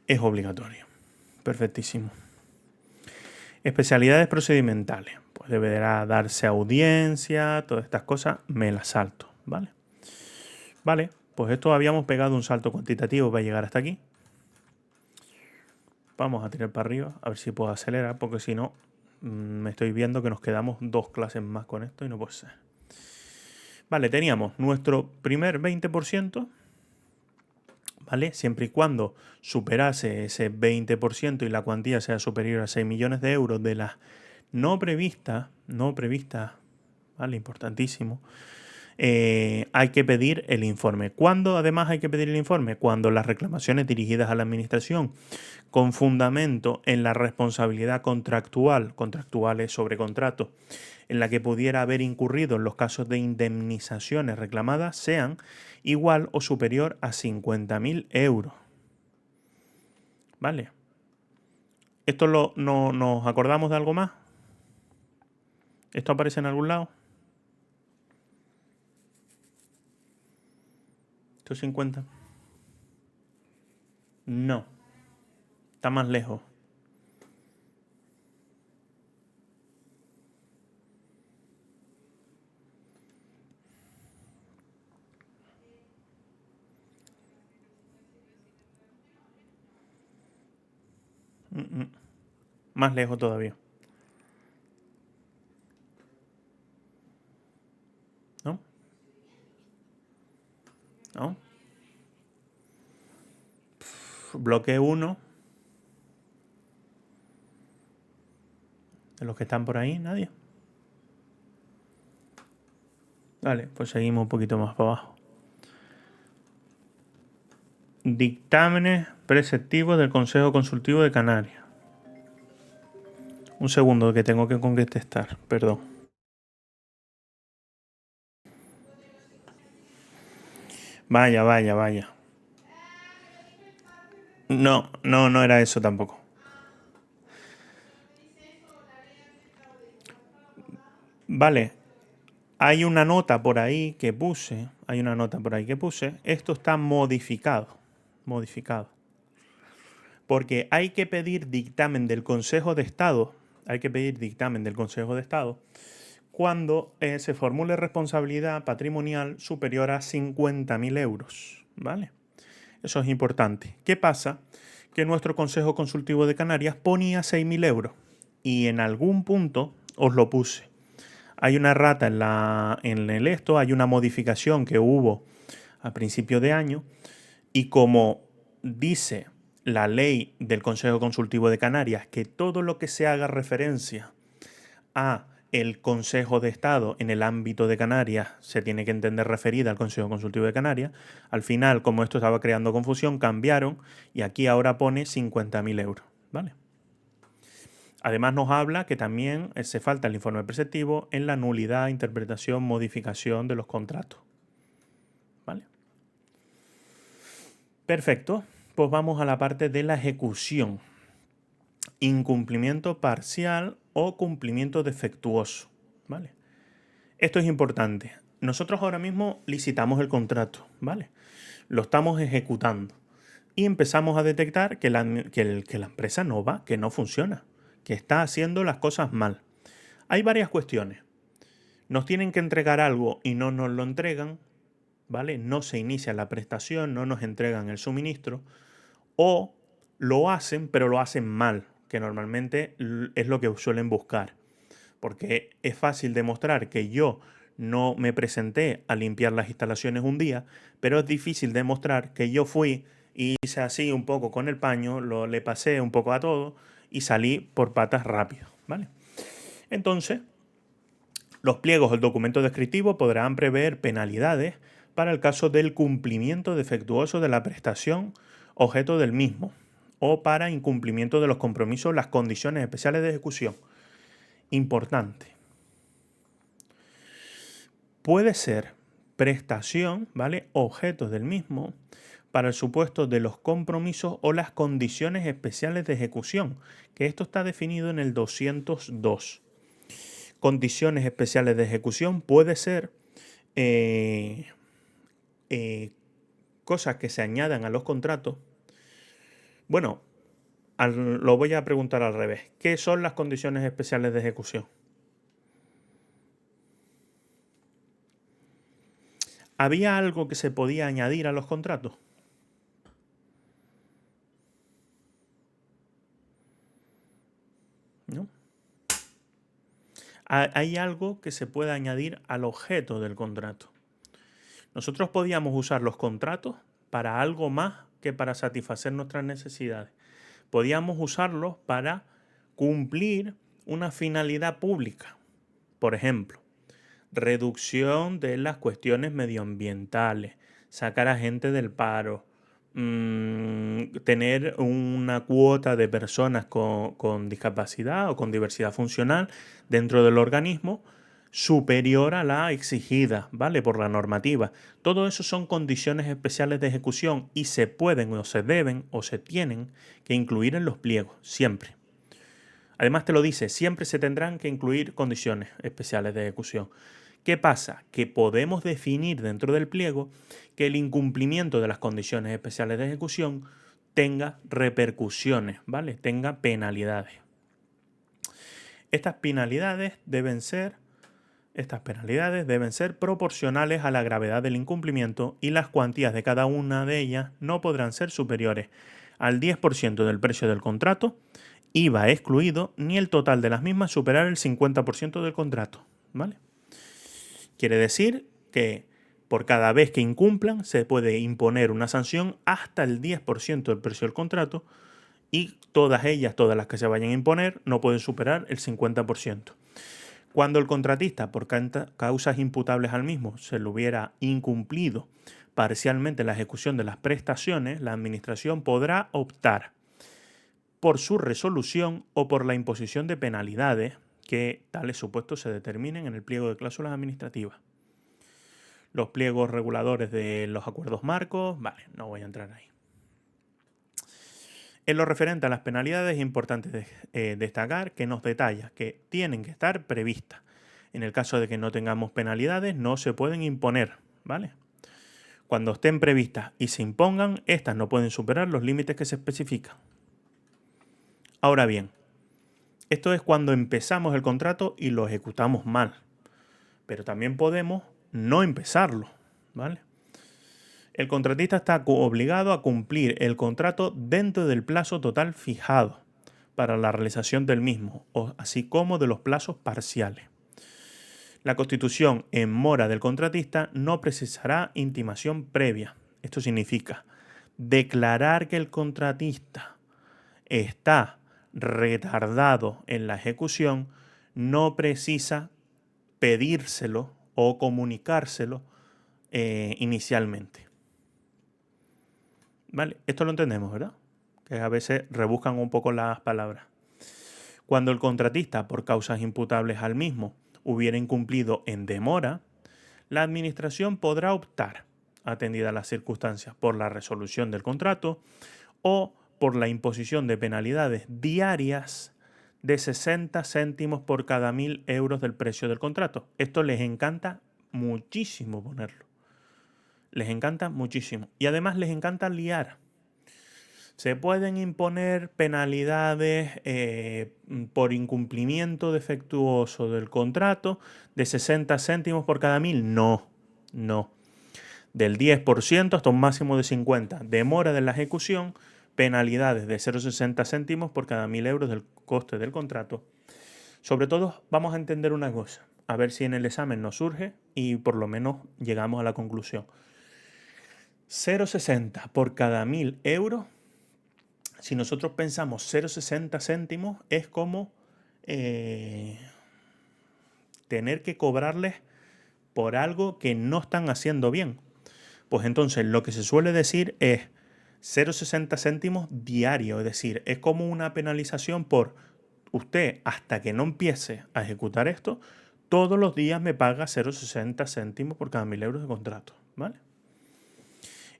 [SPEAKER 1] es obligatorio. Perfectísimo. Especialidades procedimentales. Pues deberá darse audiencia, todas estas cosas me las salto, ¿vale? Vale, pues esto habíamos pegado un salto cuantitativo para llegar hasta aquí. Vamos a tirar para arriba, a ver si puedo acelerar, porque si no, me estoy viendo que nos quedamos 2 clases más con esto y no puede ser. Vale, teníamos nuestro primer 20%, ¿vale? Siempre y cuando superase ese 20% y la cuantía sea superior a 6 millones de euros de las no previstas, ¿vale? Importantísimo. hay que pedir el informe. ¿Cuándo además hay que pedir el informe? Cuando las reclamaciones dirigidas a la administración con fundamento en la responsabilidad contractual, contractuales sobre contrato, en la que pudiera haber incurrido en los casos de indemnizaciones reclamadas sean igual o superior a 50.000 euros. ¿Vale? ¿Esto nos acordamos de algo más? ¿Esto aparece en algún lado? ¿Estos 50? No. Está más lejos. Más lejos todavía. ¿No? ¿No? Bloque 1. De los que están por ahí, nadie. Vale, pues seguimos un poquito más para abajo. Dictámenes preceptivos del Consejo Consultivo de Canarias. Un segundo que tengo que contestar, perdón. Vaya. No era eso tampoco. Vale, hay una nota por ahí que puse. Esto está modificado. Porque hay que pedir dictamen del Consejo de Estado. Cuando se formule responsabilidad patrimonial superior a 50.000 euros. ¿Vale? Eso es importante. ¿Qué pasa? Que nuestro Consejo Consultivo de Canarias ponía 6.000 euros. Y en algún punto os lo puse. Hay una errata en el esto, hay una modificación que hubo a principio de año. Y como dice la ley del Consejo Consultivo de Canarias, que todo lo que se haga referencia a el Consejo de Estado en el ámbito de Canarias se tiene que entender referida al Consejo Consultivo de Canarias. Al final, como esto estaba creando confusión, cambiaron y aquí ahora pone 50.000 euros. ¿Vale? Además nos habla que también se falta el informe preceptivo en la nulidad, interpretación, modificación de los contratos. ¿Vale? Perfecto. Pues vamos a la parte de la ejecución. Incumplimiento parcial o cumplimiento defectuoso. ¿Vale? Esto es importante. Nosotros ahora mismo licitamos el contrato, ¿vale? Lo estamos ejecutando y empezamos a detectar que la empresa no va, que no funciona, que está haciendo las cosas mal. Hay varias cuestiones. Nos tienen que entregar algo y no nos lo entregan, ¿vale? No se inicia la prestación, no nos entregan el suministro, o lo hacen, pero lo hacen mal, que normalmente es lo que suelen buscar. Porque es fácil demostrar que yo no me presenté a limpiar las instalaciones un día, pero es difícil demostrar que yo fui y hice así un poco con el paño, le pasé un poco a todo y salí por patas rápido, ¿vale? Entonces, los pliegos o el documento descriptivo podrán prever penalidades para el caso del cumplimiento defectuoso de la prestación objeto del mismo o para incumplimiento de los compromisos, las condiciones especiales de ejecución. Importante. Puede ser prestación, ¿vale? Objetos del mismo para el supuesto de los compromisos o las condiciones especiales de ejecución, que esto está definido en el 202. Condiciones especiales de ejecución puede ser cosas que se añadan a los contratos. Bueno, lo voy a preguntar al revés. ¿Qué son las condiciones especiales de ejecución? ¿Había algo que se podía añadir a los contratos? ¿No? Hay algo que se puede añadir al objeto del contrato. Nosotros podíamos usar los contratos para algo más que para satisfacer nuestras necesidades. Podíamos usarlos para cumplir una finalidad pública. Por ejemplo, reducción de las cuestiones medioambientales, sacar a gente del paro, tener una cuota de personas con discapacidad o con diversidad funcional dentro del organismo superior a la exigida, ¿vale? Por la normativa. Todo eso son condiciones especiales de ejecución y se pueden o se deben o se tienen que incluir en los pliegos, siempre. Además te lo dice, siempre se tendrán que incluir condiciones especiales de ejecución. ¿Qué pasa? Que podemos definir dentro del pliego que el incumplimiento de las condiciones especiales de ejecución tenga repercusiones, ¿vale? Tenga penalidades. Estas penalidades deben ser proporcionales a la gravedad del incumplimiento y las cuantías de cada una de ellas no podrán ser superiores al 10% del precio del contrato, IVA excluido, ni el total de las mismas superar el 50% del contrato, ¿vale? Quiere decir que por cada vez que incumplan se puede imponer una sanción hasta el 10% del precio del contrato y todas las que se vayan a imponer, no pueden superar el 50%. Cuando el contratista, por causas imputables al mismo, se le hubiera incumplido parcialmente la ejecución de las prestaciones, la Administración podrá optar por su resolución o por la imposición de penalidades que tales supuestos se determinen en el pliego de cláusulas administrativas. Los pliegos reguladores de los acuerdos marcos, vale, no voy a entrar ahí. En lo referente a las penalidades es importante destacar que nos detalla que tienen que estar previstas. En el caso de que no tengamos penalidades, no se pueden imponer, ¿vale? Cuando estén previstas y se impongan, estas no pueden superar los límites que se especifican. Ahora bien, esto es cuando empezamos el contrato y lo ejecutamos mal. Pero también podemos no empezarlo, ¿vale? El contratista está obligado a cumplir el contrato dentro del plazo total fijado para la realización del mismo, así como de los plazos parciales. La constitución en mora del contratista no precisará intimación previa. Esto significa declarar que el contratista está retardado en la ejecución, no precisa pedírselo o comunicárselo inicialmente. ¿Vale? Esto lo entendemos, ¿verdad? Que a veces rebuscan un poco las palabras. Cuando el contratista, por causas imputables al mismo, hubiera incumplido en demora, la Administración podrá optar, atendidas las circunstancias, por la resolución del contrato o por la imposición de penalidades diarias de 60 céntimos por cada 1.000 euros del precio del contrato. Esto les encanta muchísimo ponerlo. Les encanta muchísimo. Y además les encanta liar. Se pueden imponer penalidades por incumplimiento defectuoso del contrato de 60 céntimos por cada 1.000. No, no. Del 10% hasta un máximo de 50. Demora de la ejecución, penalidades de 0,60 céntimos por cada 1.000 euros del coste del contrato. Sobre todo vamos a entender una cosa, a ver si en el examen nos surge y por lo menos llegamos a la conclusión. 0,60 por cada 1.000 euros, si nosotros pensamos 0,60 céntimos, es como tener que cobrarles por algo que no están haciendo bien. Pues entonces lo que se suele decir es 0,60 céntimos diario, es decir, es como una penalización por usted, hasta que no empiece a ejecutar esto, todos los días me paga 0,60 céntimos por cada 1.000 euros de contrato, ¿vale?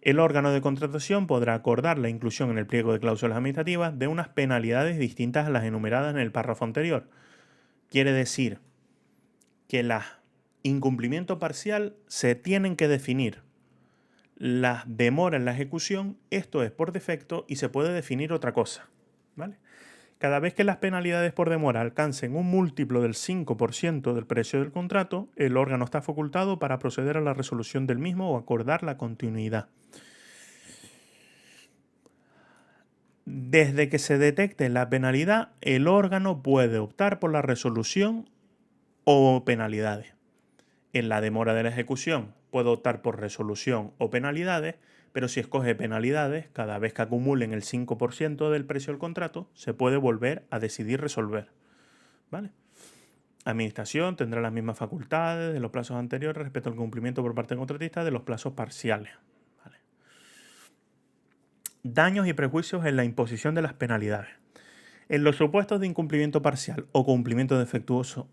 [SPEAKER 1] El órgano de contratación podrá acordar la inclusión en el pliego de cláusulas administrativas de unas penalidades distintas a las enumeradas en el párrafo anterior. Quiere decir que el incumplimiento parcial se tienen que definir. Las demoras en la ejecución, esto es por defecto y se puede definir otra cosa, ¿vale? Cada vez que las penalidades por demora alcancen un múltiplo del 5% del precio del contrato, el órgano está facultado para proceder a la resolución del mismo o acordar la continuidad. Desde que se detecte la penalidad, el órgano puede optar por la resolución o penalidades. En la demora de la ejecución puede optar por resolución o penalidades, pero si escoge penalidades, cada vez que acumulen el 5% del precio del contrato, se puede volver a decidir resolver, ¿vale? Administración tendrá las mismas facultades de los plazos anteriores respecto al cumplimiento por parte del contratista de los plazos parciales. Vale. Daños y prejuicios en la imposición de las penalidades. En los supuestos de incumplimiento parcial o cumplimiento defectuoso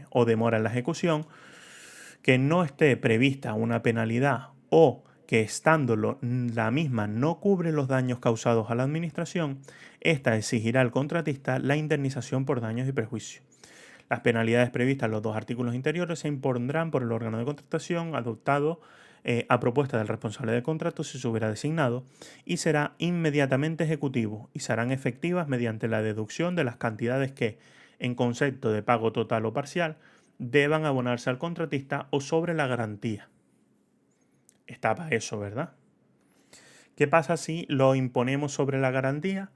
[SPEAKER 1] o demora en la ejecución, que no esté prevista una penalidad o que estándolo la misma no cubre los daños causados a la administración, ésta exigirá al contratista la indemnización por daños y perjuicios. Las penalidades previstas en los dos artículos anteriores se impondrán por el órgano de contratación adoptado a propuesta del responsable del contrato si se hubiera designado y será inmediatamente ejecutivo y serán efectivas mediante la deducción de las cantidades que, en concepto de pago total o parcial, deban abonarse al contratista o sobre la garantía. Está para eso, ¿verdad? ¿Qué pasa si lo imponemos sobre la garantía?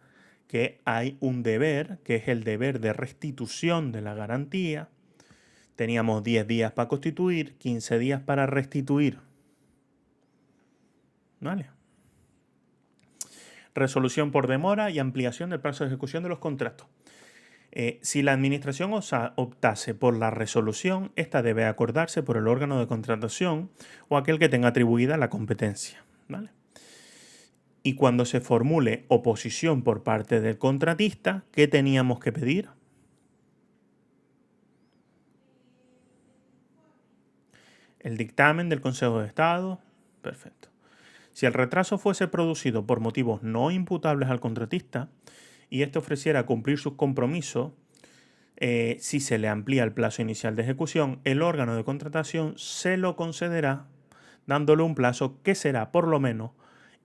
[SPEAKER 1] Que hay un deber, que es el deber de restitución de la garantía. Teníamos 10 días para constituir, 15 días para restituir. ¿Vale? Resolución por demora y ampliación del plazo de ejecución de los contratos. Si la administración optase por la resolución, esta debe acordarse por el órgano de contratación o aquel que tenga atribuida la competencia. ¿Vale? Y cuando se formule oposición por parte del contratista, ¿qué teníamos que pedir? El dictamen del Consejo de Estado. Perfecto. Si el retraso fuese producido por motivos no imputables al contratista y éste ofreciera cumplir sus compromisos, si se le amplía el plazo inicial de ejecución, el órgano de contratación se lo concederá dándole un plazo que será por lo menos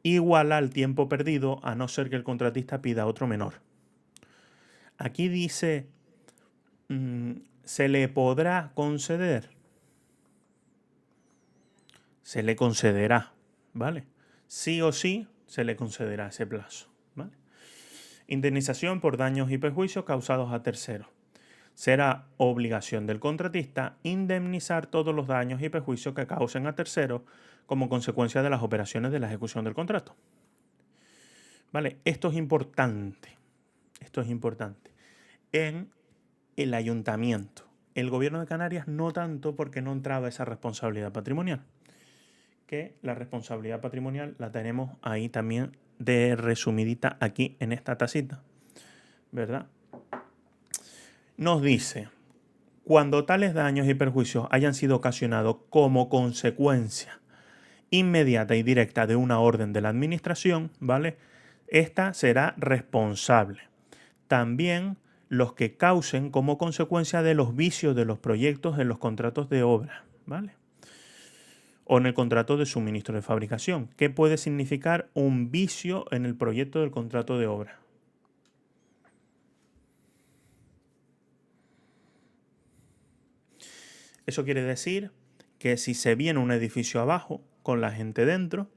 [SPEAKER 1] igual al tiempo perdido, a no ser que el contratista pida otro menor. Aquí dice, ¿se le podrá conceder? Se le concederá, ¿vale? Sí o sí se le concederá ese plazo, ¿vale? Indemnización por daños y perjuicios causados a terceros. Será obligación del contratista indemnizar todos los daños y perjuicios que causen a terceros como consecuencia de las operaciones de la ejecución del contrato. ¿Vale? Esto es importante. Esto es importante. En el ayuntamiento. El gobierno de Canarias no tanto porque no entraba esa responsabilidad patrimonial. Que la responsabilidad patrimonial la tenemos ahí también de resumidita aquí en esta tacita. ¿Verdad? Nos dice, cuando tales daños y perjuicios hayan sido ocasionados como consecuencia inmediata y directa de una orden de la administración, ¿vale? Esta será responsable. También los que causen como consecuencia de los vicios de los proyectos en los contratos de obra, ¿vale? O en el contrato de suministro de fabricación. ¿Qué puede significar un vicio en el proyecto del contrato de obra? Eso quiere decir que si se viene un edificio abajo con la gente dentro,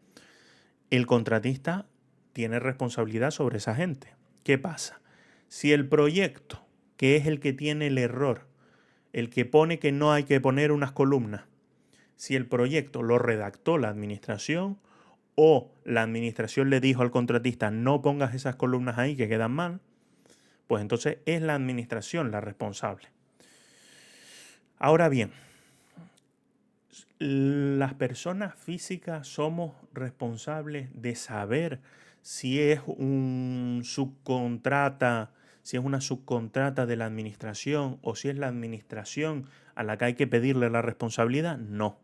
[SPEAKER 1] el contratista tiene responsabilidad sobre esa gente. ¿Qué pasa? Si el proyecto, que es el que tiene el error, el que pone que no hay que poner unas columnas, si el proyecto lo redactó la administración o la administración le dijo al contratista no pongas esas columnas ahí que quedan mal, pues entonces es la administración la responsable. Ahora bien, las personas físicas somos responsables de saber si es un subcontrata, si es una subcontrata de la administración o si es la administración a la que hay que pedirle la responsabilidad. No.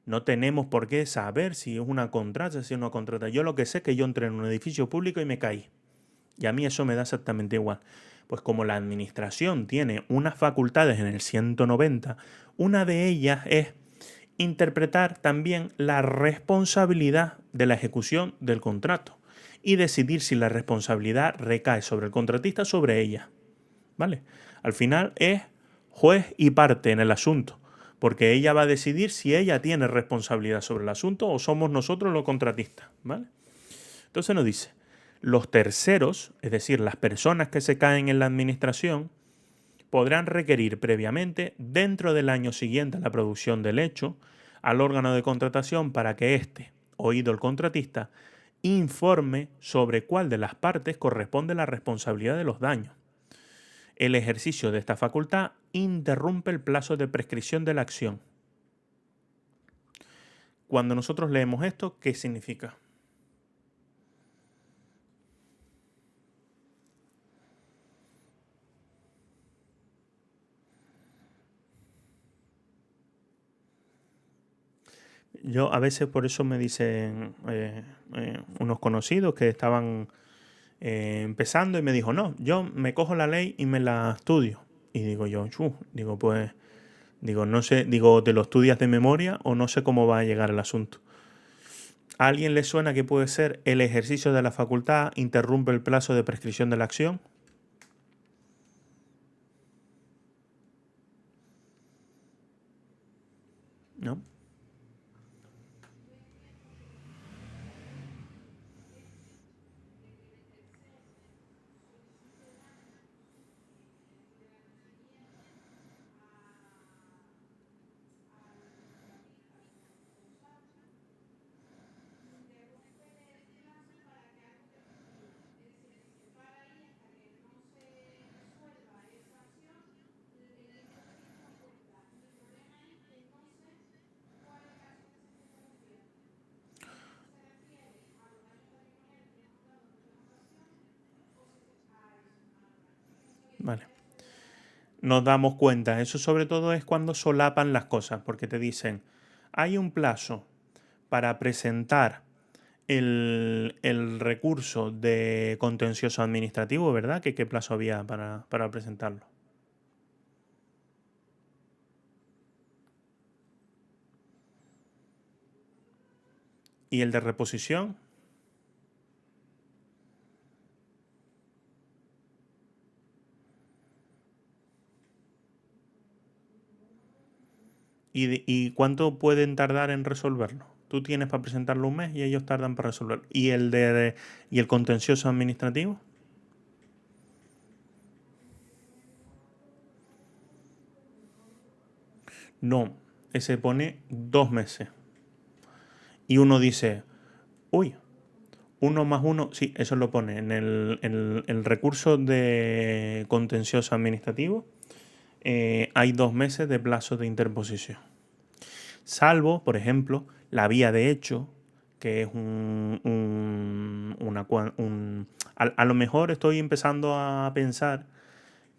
[SPEAKER 1] No tenemos por qué saber si es una contrata, si es una contrata. Yo lo que sé es que yo entré en un edificio público y me caí. Y a mí eso me da exactamente igual. Pues como la administración tiene unas facultades en el 190, una de ellas es interpretar también la responsabilidad de la ejecución del contrato y decidir si la responsabilidad recae sobre el contratista o sobre ella. ¿Vale? Al final es juez y parte en el asunto, porque ella va a decidir si ella tiene responsabilidad sobre el asunto o somos nosotros los contratistas. ¿Vale? Entonces nos dice, los terceros, es decir, las personas que se caen en la administración, podrán requerir previamente, dentro del año siguiente a la producción del hecho, al órgano de contratación para que éste, oído el contratista, informe sobre cuál de las partes corresponde la responsabilidad de los daños. El ejercicio de esta facultad interrumpe el plazo de prescripción de la acción. Cuando nosotros leemos esto, ¿qué significa? Yo a veces por eso me dicen unos conocidos que estaban empezando y me dijo, no, yo me cojo la ley y me la estudio. Y digo yo, digo, pues, digo, no sé, digo, ¿te lo estudias de memoria o no sé cómo va a llegar el asunto? ¿A alguien le suena que puede ser el ejercicio de la facultad interrumpe el plazo de prescripción de la acción? ¿No? Vale. Nos damos cuenta, eso sobre todo es cuando solapan las cosas, porque te dicen, hay un plazo para presentar el recurso de contencioso administrativo, ¿verdad? ¿Qué plazo había para presentarlo? ¿Y el de reposición? ¿Y cuánto pueden tardar en resolverlo? Tú tienes para presentarlo un mes y ellos tardan para resolverlo. ¿Y el contencioso administrativo? No, ese pone 2 meses. Y uno dice, uy, 1 más 1, sí, eso lo pone en el recurso de contencioso administrativo. Hay 2 meses de plazo de interposición. Salvo, por ejemplo, la vía de hecho, que es a lo mejor estoy empezando a pensar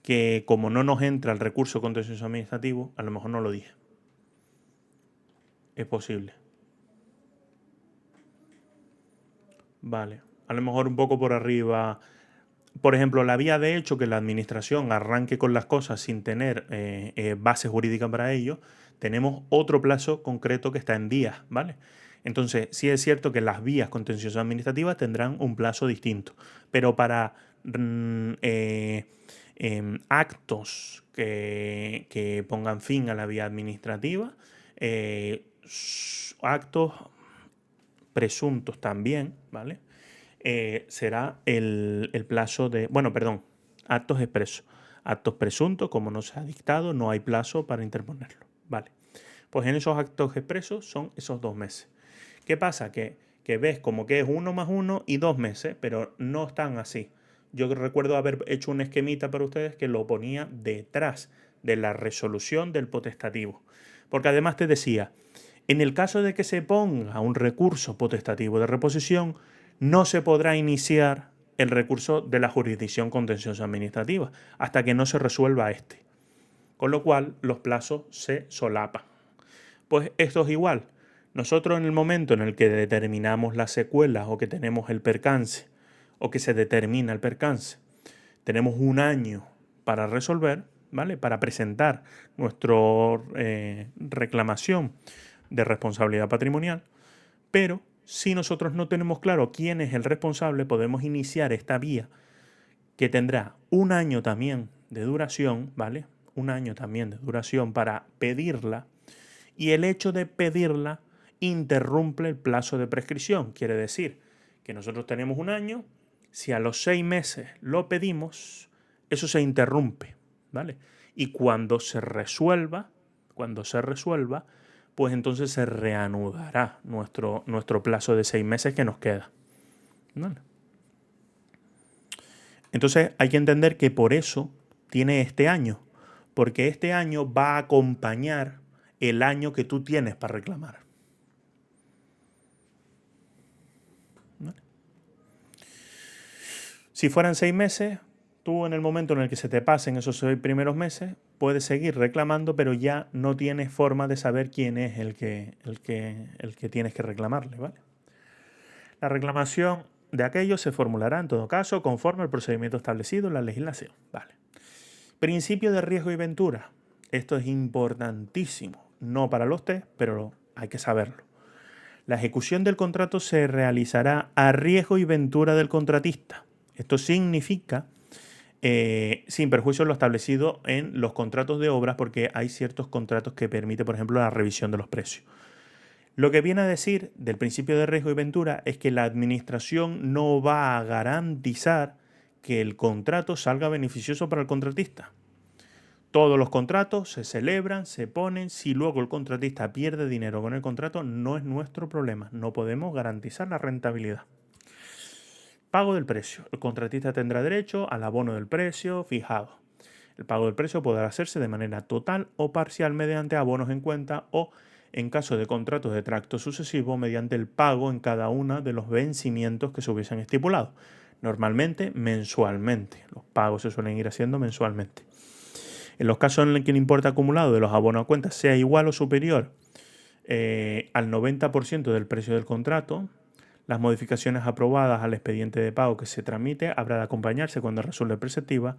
[SPEAKER 1] que como no nos entra el recurso contencioso administrativo, a lo mejor no lo dije. Es posible. Vale. A lo mejor un poco por arriba. Por ejemplo, la vía de hecho que la administración arranque con las cosas sin tener base jurídica para ello, tenemos otro plazo concreto que está en días, ¿vale? Entonces, sí es cierto que las vías contenciosas administrativas tendrán un plazo distinto, pero para actos que pongan fin a la vía administrativa, actos presuntos también, ¿vale? Será el plazo de, bueno, perdón, actos expresos. Actos presuntos, como no se ha dictado, no hay plazo para interponerlo. Vale. Pues en esos actos expresos son esos 2 meses. ¿Qué pasa? Que ves como que es 1 más 1 y 2 meses, pero no están así. Yo recuerdo haber hecho un esquemita para ustedes que lo ponía detrás de la resolución del potestativo. Porque además te decía, en el caso de que se ponga un recurso potestativo de reposición, no se podrá iniciar el recurso de la jurisdicción contenciosa administrativa hasta que no se resuelva este. Con lo cual, los plazos se solapan. Pues esto es igual. Nosotros en el momento en el que determinamos las secuelas o que tenemos el percance o que se determina el percance, tenemos un año para resolver, ¿vale? Para presentar nuestra reclamación de responsabilidad patrimonial, pero si nosotros no tenemos claro quién es el responsable, podemos iniciar esta vía que tendrá un año también de duración, ¿vale? Un año también de duración para pedirla, y el hecho de pedirla interrumpe el plazo de prescripción. Quiere decir que nosotros tenemos un año, si a los 6 meses lo pedimos, eso se interrumpe, ¿vale? Y cuando se resuelva, pues entonces se reanudará nuestro plazo de 6 meses que nos queda, ¿vale? Entonces hay que entender que por eso tiene este año, porque este año va a acompañar el año que tú tienes para reclamar. ¿Vale? Si fueran 6 meses, tú en el momento en el que se te pasen esos 6 primeros meses, puedes seguir reclamando, pero ya no tienes forma de saber quién es el que tienes que reclamarle, ¿vale? La reclamación de aquello se formulará en todo caso conforme al procedimiento establecido en la legislación, ¿vale? Principio de riesgo y ventura. Esto es importantísimo, no para los test, pero hay que saberlo. La ejecución del contrato se realizará a riesgo y ventura del contratista. Esto significa sin perjuicio de lo establecido en los contratos de obras, porque hay ciertos contratos que permiten, por ejemplo, la revisión de los precios. Lo que viene a decir del principio de riesgo y ventura es que la administración no va a garantizar que el contrato salga beneficioso para el contratista. Todos los contratos se celebran, se ponen. Si luego el contratista pierde dinero con el contrato, no es nuestro problema. No podemos garantizar la rentabilidad. Pago del precio. El contratista tendrá derecho al abono del precio fijado. El pago del precio podrá hacerse de manera total o parcial mediante abonos en cuenta o, en caso de contratos de tracto sucesivo, mediante el pago en cada uno de los vencimientos que se hubiesen estipulado. Normalmente mensualmente. Los pagos se suelen ir haciendo mensualmente. En los casos en los que el importe acumulado de los abonos a cuenta sea igual o superior al 90% del precio del contrato, las modificaciones aprobadas al expediente de pago que se tramite habrá de acompañarse cuando resulte preceptiva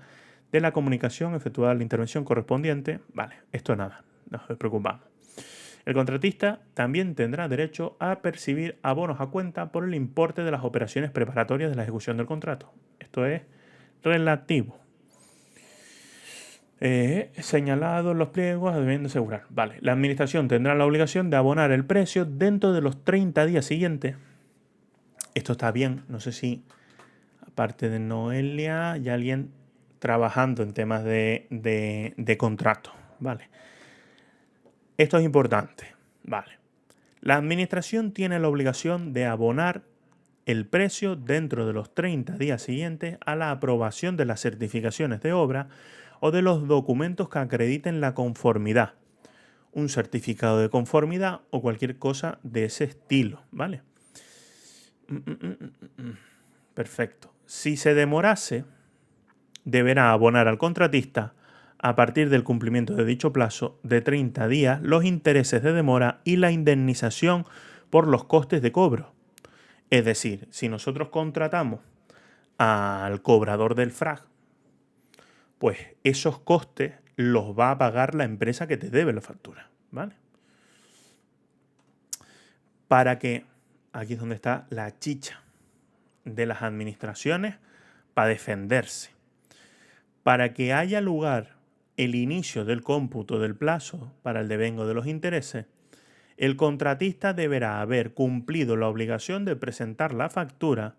[SPEAKER 1] de la comunicación efectuada en la intervención correspondiente. Vale, esto nada, no nos preocupamos. El contratista también tendrá derecho a percibir abonos a cuenta por el importe de las operaciones preparatorias de la ejecución del contrato. Esto es relativo. Señalado en los pliegos debiendo asegurar. Vale, la administración tendrá la obligación de abonar el precio dentro de los 30 días siguientes. Esto está bien, no sé si aparte de Noelia hay alguien trabajando en temas de contrato, ¿vale? Esto es importante, ¿vale? La administración tiene la obligación de abonar el precio dentro de los 30 días siguientes a la aprobación de las certificaciones de obra o de los documentos que acrediten la conformidad, un certificado de conformidad o cualquier cosa de ese estilo, ¿vale? Perfecto. Si se demorase, deberá abonar al contratista, a partir del cumplimiento de dicho plazo de 30 días, los intereses de demora y la indemnización por los costes de cobro. Es decir, si nosotros contratamos al cobrador del FRAG, pues esos costes los va a pagar la empresa que te debe la factura, ¿vale? Para que, aquí es donde está la chicha de las administraciones para defenderse. Para que haya lugar el inicio del cómputo del plazo para el devengo de los intereses, el contratista deberá haber cumplido la obligación de presentar la factura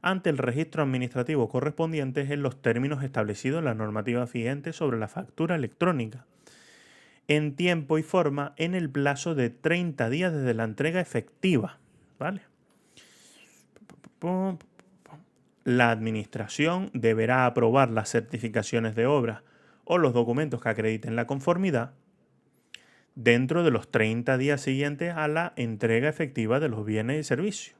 [SPEAKER 1] ante el registro administrativo correspondiente en los términos establecidos en la normativa vigente sobre la factura electrónica, en tiempo y forma en el plazo de 30 días desde la entrega efectiva, ¿vale? La administración deberá aprobar las certificaciones de obra o los documentos que acrediten la conformidad dentro de los 30 días siguientes a la entrega efectiva de los bienes y servicios.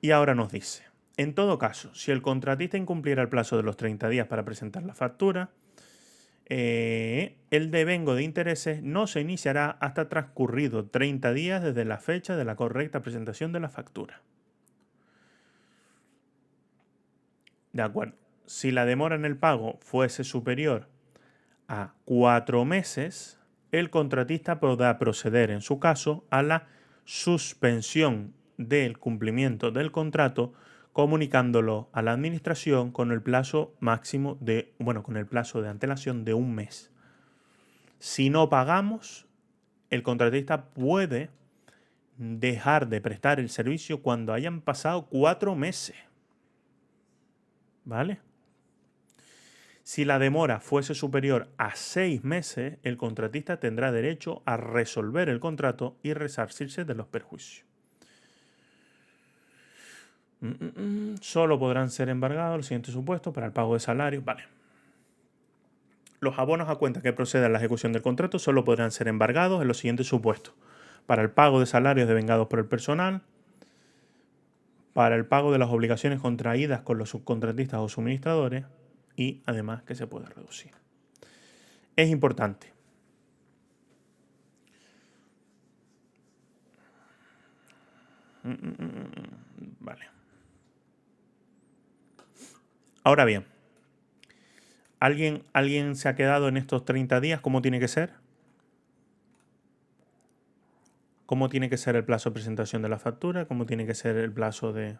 [SPEAKER 1] Y ahora nos dice, en todo caso, si el contratista incumpliera el plazo de los 30 días para presentar la factura, el devengo de intereses no se iniciará hasta transcurrido 30 días desde la fecha de la correcta presentación de la factura. De acuerdo. Si la demora en el pago fuese superior a 4 meses, el contratista podrá proceder, en su caso, a la suspensión del cumplimiento del contrato, comunicándolo a la administración con el plazo máximo con el plazo de antelación de 1 mes. Si no pagamos, el contratista puede dejar de prestar el servicio cuando hayan pasado 4 meses. ¿Vale? Si la demora fuese superior a 6 meses, el contratista tendrá derecho a resolver el contrato y resarcirse de los perjuicios. Solo podrán ser embargados los siguientes supuestos para el pago de salario. Vale. Los abonos a cuenta que procedan a la ejecución del contrato solo podrán ser embargados en los siguientes supuestos: para el pago de salarios devengados por el personal, para el pago de las obligaciones contraídas con los subcontratistas o suministradores y además que se puede reducir. Es importante. Vale. Ahora bien, ¿alguien se ha quedado en estos 30 días? ¿Cómo tiene que ser? ¿Cómo tiene que ser el plazo de presentación de la factura? ¿Cómo tiene que ser el plazo de...?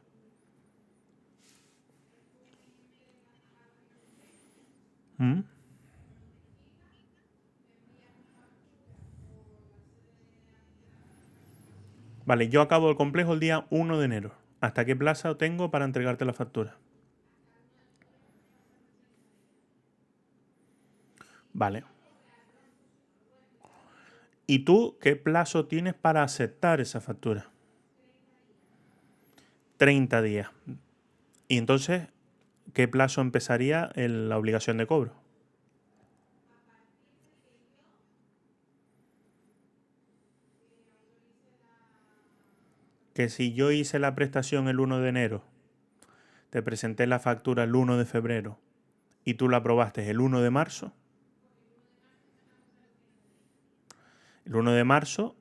[SPEAKER 1] ¿Mm? Vale, yo acabo el complejo el día 1 de enero. ¿Hasta qué plazo tengo para entregarte la factura? Vale. ¿Y tú qué plazo tienes para aceptar esa factura? 30 días. Y entonces, ¿qué plazo empezaría la obligación de cobro? Que si yo hice la prestación el 1 de enero, te presenté la factura el 1 de febrero y tú la aprobaste el 1 de marzo, el 1 de marzo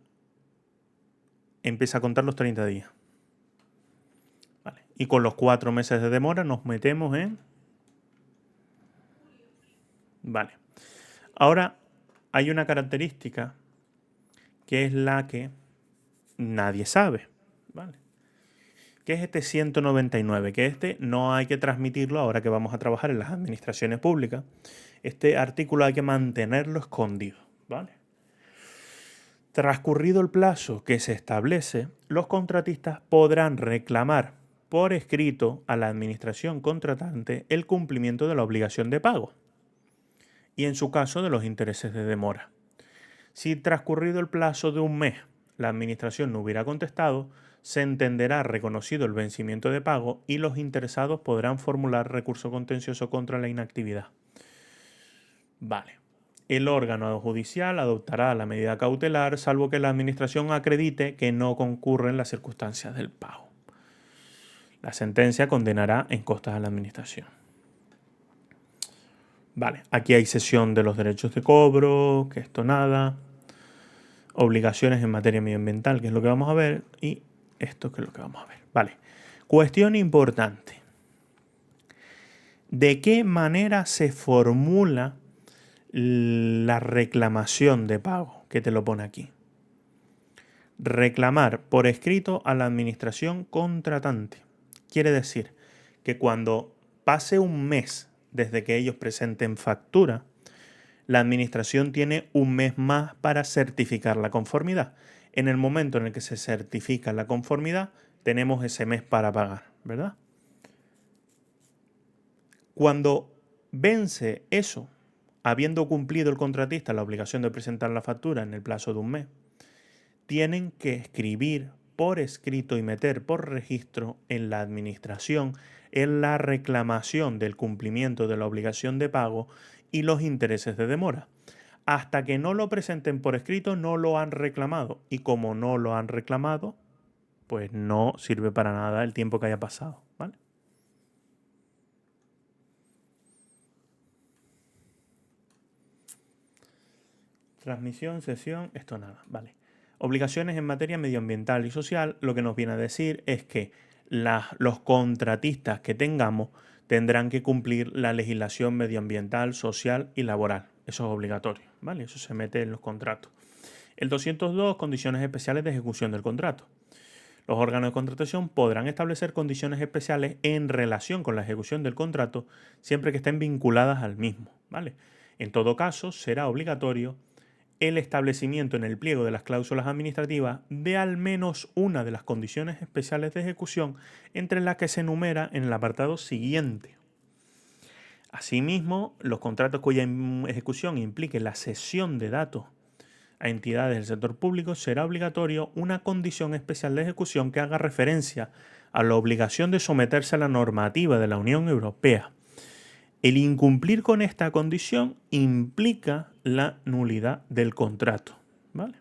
[SPEAKER 1] empieza a contar los 30 días. Vale. Y con los 4 meses de demora nos metemos en... Vale. Ahora hay una característica que es la que nadie sabe. ¿Vale? ¿Qué es este 199? Que este no hay que transmitirlo ahora que vamos a trabajar en las administraciones públicas. Este artículo hay que mantenerlo escondido. ¿Vale? Transcurrido el plazo que se establece, los contratistas podrán reclamar por escrito a la administración contratante el cumplimiento de la obligación de pago y en su caso de los intereses de demora. Si transcurrido el plazo de un mes la administración no hubiera contestado, se entenderá reconocido el vencimiento de pago y los interesados podrán formular recurso contencioso contra la inactividad. Vale. El órgano judicial adoptará la medida cautelar salvo que la administración acredite que no concurren las circunstancias del pago. La sentencia condenará en costas a la administración. Vale, aquí hay cesión de los derechos de cobro, que esto nada. Obligaciones en materia medioambiental, que es lo que vamos a ver, y esto que es lo que vamos a ver. Vale, cuestión importante. ¿De qué manera se formula la reclamación de pago? Que te lo pone aquí. Reclamar por escrito a la administración contratante. Quiere decir que cuando pase un mes desde que ellos presenten factura, la administración tiene un mes más para certificar la conformidad. En el momento en el que se certifica la conformidad, tenemos ese mes para pagar, ¿verdad? Cuando vence eso, habiendo cumplido el contratista la obligación de presentar la factura en el plazo de un mes, tienen que escribir por escrito y meter por registro en la administración en la reclamación del cumplimiento de la obligación de pago y los intereses de demora. Hasta que no lo presenten por escrito no lo han reclamado y como no lo han reclamado, pues no sirve para nada el tiempo que haya pasado, ¿vale? Transmisión, cesión, esto nada, vale. Obligaciones en materia medioambiental y social, lo que nos viene a decir es que los contratistas que tengamos tendrán que cumplir la legislación medioambiental, social y laboral. Eso es obligatorio, ¿vale? Eso se mete en los contratos. El 202, condiciones especiales de ejecución del contrato. Los órganos de contratación podrán establecer condiciones especiales en relación con la ejecución del contrato siempre que estén vinculadas al mismo, ¿vale? En todo caso, será obligatorio el establecimiento en el pliego de las cláusulas administrativas de al menos una de las condiciones especiales de ejecución entre las que se enumera en el apartado siguiente. Asimismo, los contratos cuya ejecución implique la cesión de datos a entidades del sector público será obligatorio una condición especial de ejecución que haga referencia a la obligación de someterse a la normativa de la Unión Europea El incumplir con esta condición implica la nulidad del contrato, ¿vale?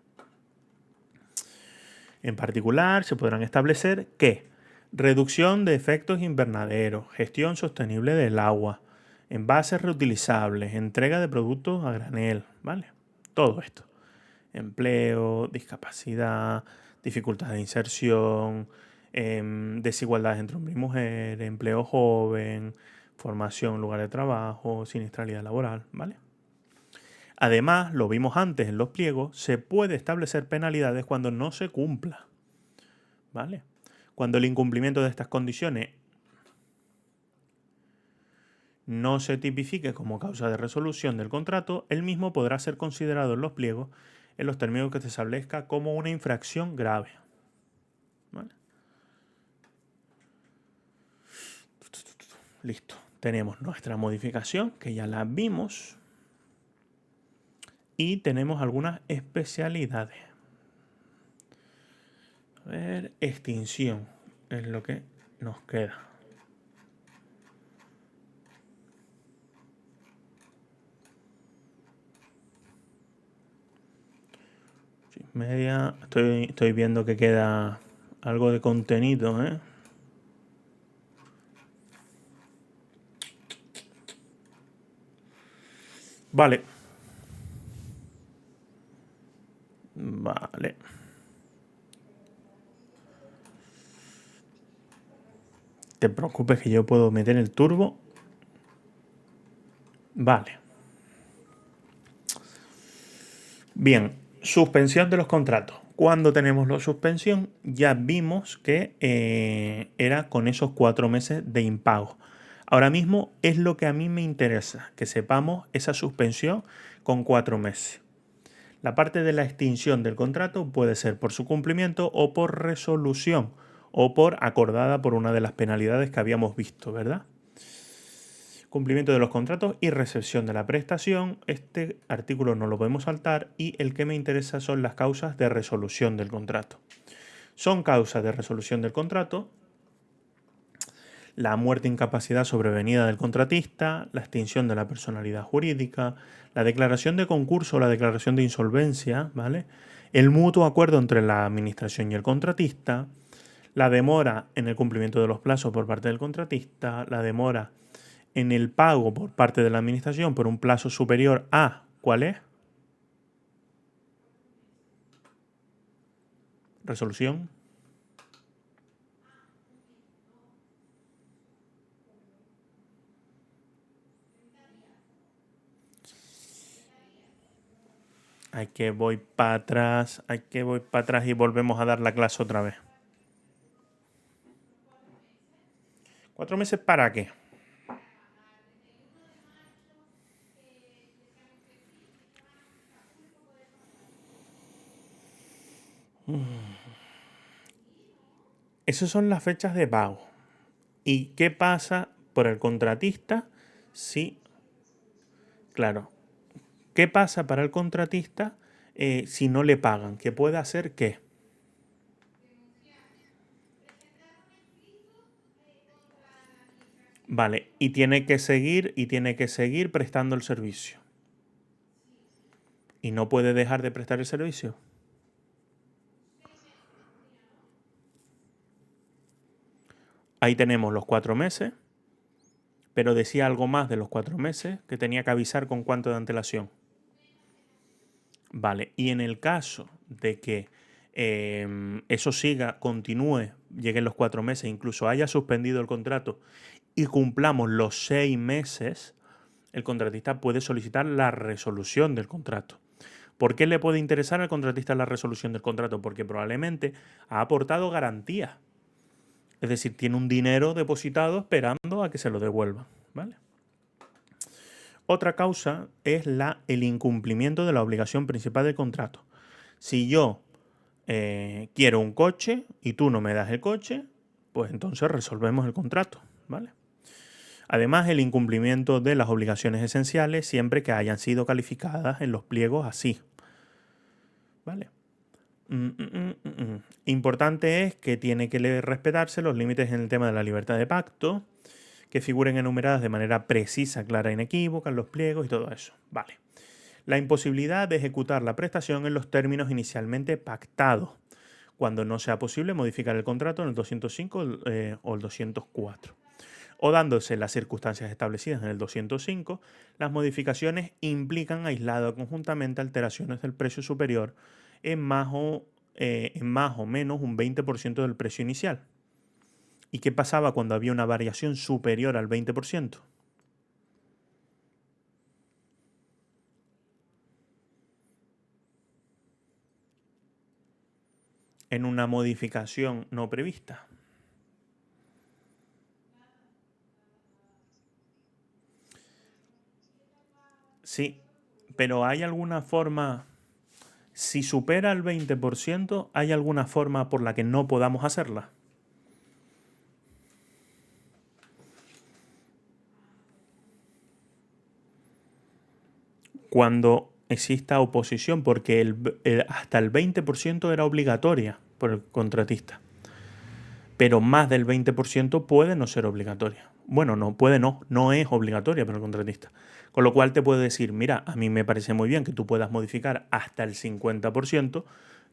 [SPEAKER 1] En particular, se podrán establecer que reducción de efectos invernaderos, gestión sostenible del agua, envases reutilizables, entrega de productos a granel, ¿vale? Todo esto. Empleo, discapacidad, dificultad de inserción, desigualdades entre hombre y mujer, empleo joven, formación en lugar de trabajo, siniestralidad laboral, ¿vale? Además, lo vimos antes en los pliegos, se puede establecer penalidades cuando no se cumpla, ¿vale? Cuando el incumplimiento de estas condiciones no se tipifique como causa de resolución del contrato, el mismo podrá ser considerado en los pliegos en los términos que se establezca como una infracción grave, ¿vale? Listo. Tenemos nuestra modificación, que ya la vimos. Y tenemos algunas especialidades. A ver, extinción es lo que nos queda. Sí, media. Estoy viendo que queda algo de contenido, ¿eh? Vale. Vale. Te preocupes que yo puedo meter el turbo. Vale. Bien, suspensión de los contratos. Cuando tenemos la suspensión, ya vimos que era con esos 4 meses de impago. Ahora mismo es lo que a mí me interesa, que sepamos esa suspensión con 4 meses. La parte de la extinción del contrato puede ser por su cumplimiento o por resolución o por acordada por una de las penalidades que habíamos visto, ¿verdad? Cumplimiento de los contratos y recepción de la prestación. Este artículo no lo podemos saltar y el que me interesa son las causas de resolución del contrato. Son causas de resolución del contrato la muerte e incapacidad sobrevenida del contratista, la extinción de la personalidad jurídica, la declaración de concurso o la declaración de insolvencia, ¿vale? El mutuo acuerdo entre la administración y el contratista, la demora en el cumplimiento de los plazos por parte del contratista, la demora en el pago por parte de la administración por un plazo superior a, ¿cuál es? Resolución. Hay que voy para atrás, y volvemos a dar la clase otra vez. ¿4 meses para qué? Esas son las fechas de pago. ¿Y qué pasa por el contratista si, claro, qué pasa para el contratista si no le pagan? ¿Qué puede hacer qué? Vale, y tiene que seguir prestando el servicio. Y no puede dejar de prestar el servicio. Ahí tenemos los 4 meses, pero decía algo más de los 4 meses que tenía que avisar con cuánto de antelación. Vale, y en el caso de que eso siga, continúe, lleguen los 4 meses, incluso haya suspendido el contrato y cumplamos los 6 meses, el contratista puede solicitar la resolución del contrato. ¿Por qué le puede interesar al contratista la resolución del contrato? Porque probablemente ha aportado garantías. Es decir, tiene un dinero depositado esperando a que se lo devuelvan, ¿vale? Otra causa es el incumplimiento de la obligación principal del contrato. Si yo quiero un coche y tú no me das el coche, pues entonces resolvemos el contrato, ¿vale? Además, el incumplimiento de las obligaciones esenciales siempre que hayan sido calificadas en los pliegos así, ¿vale? Importante es que tiene que respetarse los límites en el tema de la libertad de pacto, que figuren enumeradas de manera precisa, clara e inequívoca en los pliegos y todo eso. Vale. La imposibilidad de ejecutar la prestación en los términos inicialmente pactados, cuando no sea posible modificar el contrato en el 205 o el 204. O dándose las circunstancias establecidas en el 205, las modificaciones implican aislado conjuntamente alteraciones del precio superior en más o menos un 20% del precio inicial. ¿Y qué pasaba cuando había una variación superior al 20%? En una modificación no prevista. Sí, pero ¿hay alguna forma, si supera el 20%, ¿hay alguna forma por la que no podamos hacerla? Cuando exista oposición, porque hasta el 20% era obligatoria por el contratista, pero más del 20% puede no ser obligatoria. Bueno, no es obligatoria para el contratista. Con lo cual te puede decir, mira, a mí me parece muy bien que tú puedas modificar hasta el 50%,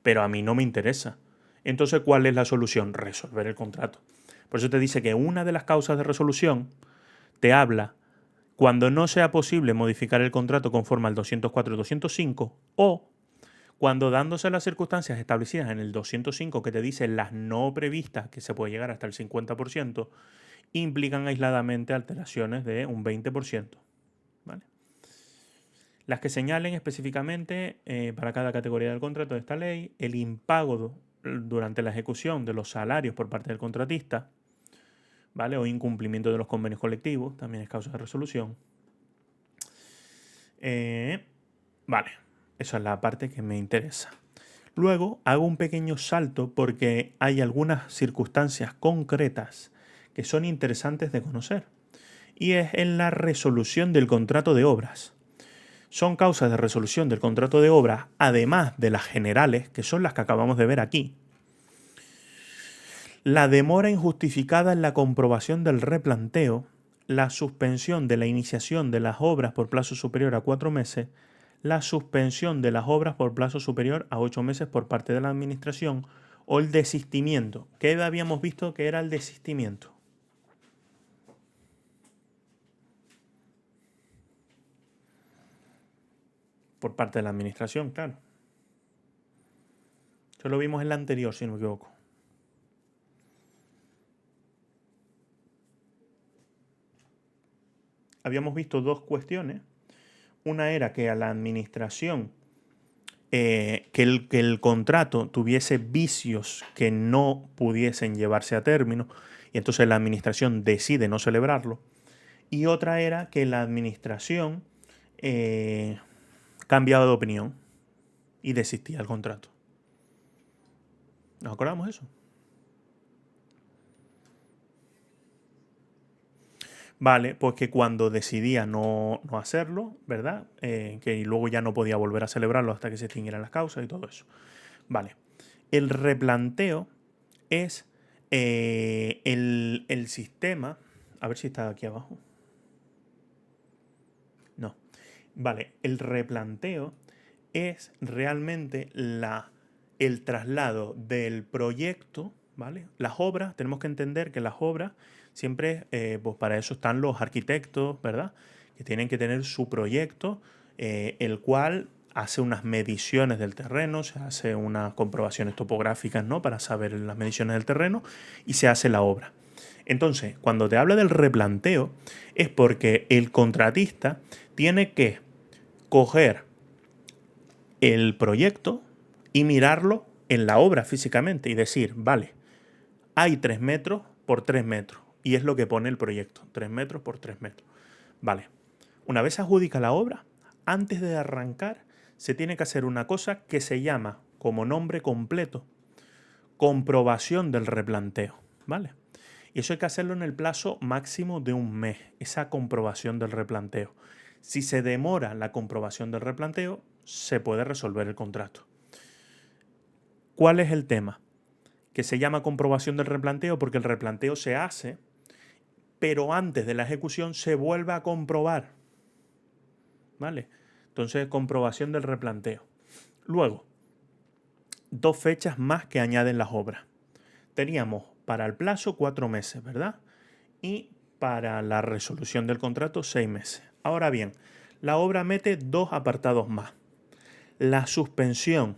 [SPEAKER 1] pero a mí no me interesa. Entonces, ¿cuál es la solución? Resolver el contrato. Por eso te dice que una de las causas de resolución te habla cuando no sea posible modificar el contrato conforme al 204 y 205 o cuando dándose las circunstancias establecidas en el 205 que te dicen las no previstas, que se puede llegar hasta el 50%, implican aisladamente alteraciones de un 20%. ¿Vale? Las que señalen específicamente para cada categoría del contrato de esta ley el impago durante la ejecución de los salarios por parte del contratista, ¿vale? O incumplimiento de los convenios colectivos, también es causa de resolución. Vale, esa es la parte que me interesa. Luego hago un pequeño salto porque hay algunas circunstancias concretas que son interesantes de conocer. Y es en la resolución del contrato de obras. Son causas de resolución del contrato de obras, además de las generales, que son las que acabamos de ver aquí. La demora injustificada en la comprobación del replanteo, la suspensión de la iniciación de las obras por plazo superior a 4 meses, la suspensión de las obras por plazo superior a 8 meses por parte de la administración o el desistimiento. ¿Qué habíamos visto que era el desistimiento? Por parte de la administración, claro. Eso lo vimos en la anterior, si no me equivoco. Habíamos visto dos cuestiones. Una era que a la administración, que el contrato tuviese vicios que no pudiesen llevarse a término, y entonces la administración decide no celebrarlo. Y otra era que la administración cambiaba de opinión y desistía del contrato. ¿Nos acordamos de eso? Vale, pues que cuando decidía no hacerlo, ¿verdad? Que luego ya no podía volver a celebrarlo hasta que se extinguieran las causas y todo eso. Vale. El replanteo es el sistema. A ver si está aquí abajo. No. Vale, el replanteo es realmente el traslado del proyecto, ¿vale? Las obras, tenemos que entender que las obras siempre, pues para eso están los arquitectos, ¿verdad? Que tienen que tener su proyecto, el cual hace unas mediciones del terreno, se hace unas comprobaciones topográficas, ¿no? Para saber las mediciones del terreno y se hace la obra. Entonces, cuando te habla del replanteo, es porque el contratista tiene que coger el proyecto y mirarlo en la obra físicamente y decir, vale, hay 3 metros por 3 metros. Y es lo que pone el proyecto, 3 metros por 3 metros. Vale, una vez adjudica la obra, antes de arrancar, se tiene que hacer una cosa que se llama, como nombre completo, comprobación del replanteo. ¿Vale? Y eso hay que hacerlo en el plazo máximo de un mes, esa comprobación del replanteo. Si se demora la comprobación del replanteo, se puede resolver el contrato. ¿Cuál es el tema? Que se llama comprobación del replanteo porque el replanteo se hace, pero antes de la ejecución se vuelve a comprobar. ¿Vale? Entonces, comprobación del replanteo. Luego, 2 fechas más que añaden las obras. Teníamos para el plazo 4 meses, ¿verdad? Y para la resolución del contrato 6 meses. Ahora bien, la obra mete 2 apartados más. La suspensión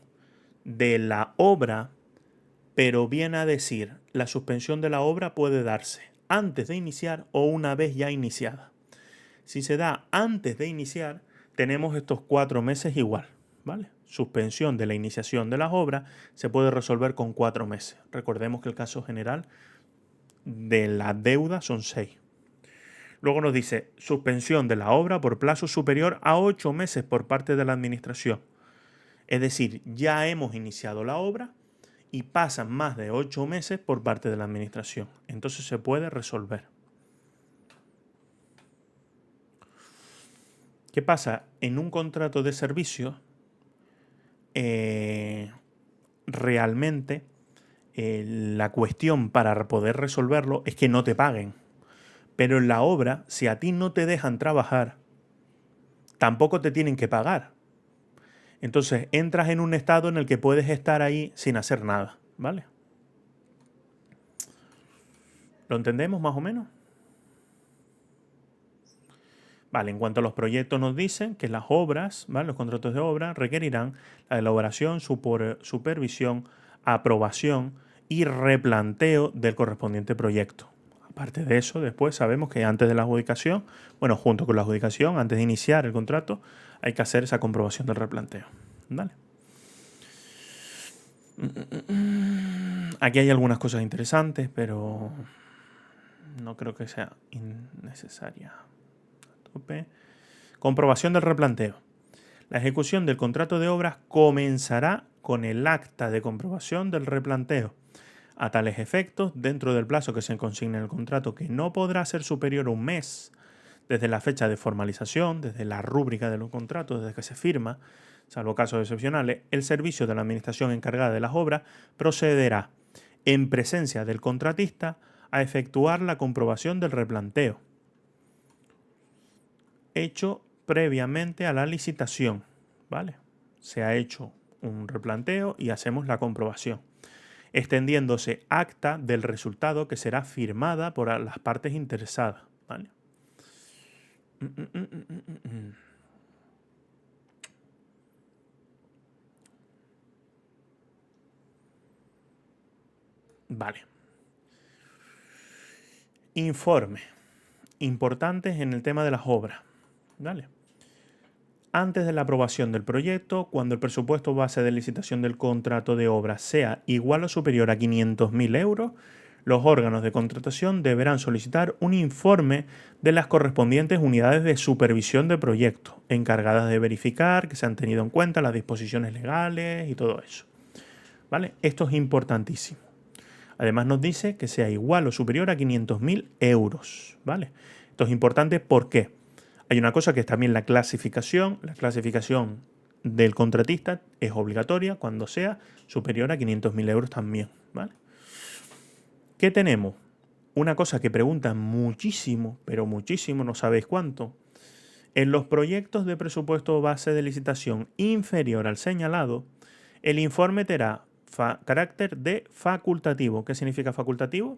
[SPEAKER 1] de la obra, pero viene a decir, la suspensión de la obra puede darse antes de iniciar o una vez ya iniciada. Si se da antes de iniciar, tenemos estos 4 meses igual, ¿vale? Suspensión de la iniciación de las obras se puede resolver con 4 meses. Recordemos que el caso general de la deuda son 6. Luego nos dice suspensión de la obra por plazo superior a 8 meses por parte de la administración. Es decir, ya hemos iniciado la obra y pasan más de 8 meses por parte de la administración. Entonces se puede resolver. ¿Qué pasa? En un contrato de servicio, realmente la cuestión para poder resolverlo es que no te paguen. Pero en la obra, si a ti no te dejan trabajar, tampoco te tienen que pagar. Entonces entras en un estado en el que puedes estar ahí sin hacer nada, ¿vale? ¿Lo entendemos más o menos? Vale, en cuanto a los proyectos nos dicen que las obras, ¿vale? Los contratos de obra requerirán la elaboración, supervisión, aprobación y replanteo del correspondiente proyecto. Aparte de eso, después sabemos que antes de la adjudicación, bueno, junto con la adjudicación, antes de iniciar el contrato, hay que hacer esa comprobación del replanteo. ¿Vale? Aquí hay algunas cosas interesantes, pero no creo que sea innecesaria. Comprobación del replanteo. La ejecución del contrato de obras comenzará con el acta de comprobación del replanteo. A tales efectos, dentro del plazo que se consigne en el contrato, que no podrá ser superior a un mes desde la fecha de formalización, desde la rúbrica de los contratos, desde que se firma, salvo casos excepcionales, el servicio de la administración encargada de las obras procederá, en presencia del contratista, a efectuar la comprobación del replanteo, hecho previamente a la licitación, ¿vale? Se ha hecho un replanteo y hacemos la comprobación, extendiéndose acta del resultado que será firmada por las partes interesadas, ¿vale? Vale. Informe. Importantes en el tema de las obras, ¿vale? Antes de la aprobación del proyecto, cuando el presupuesto base de licitación del contrato de obra sea igual o superior a 500.000 euros, los órganos de contratación deberán solicitar un informe de las correspondientes unidades de supervisión de proyecto, encargadas de verificar que se han tenido en cuenta las disposiciones legales y todo eso. ¿Vale? Esto es importantísimo. Además nos dice que sea igual o superior a 500.000 euros. ¿Vale? Esto es importante, ¿por qué? Hay una cosa que es también la clasificación. La clasificación del contratista es obligatoria cuando sea superior a 500.000 euros también. ¿Vale? ¿Qué tenemos? Una cosa que preguntan muchísimo, pero muchísimo, no sabéis cuánto. En los proyectos de presupuesto base de licitación inferior al señalado, el informe tendrá carácter de facultativo. ¿Qué significa facultativo?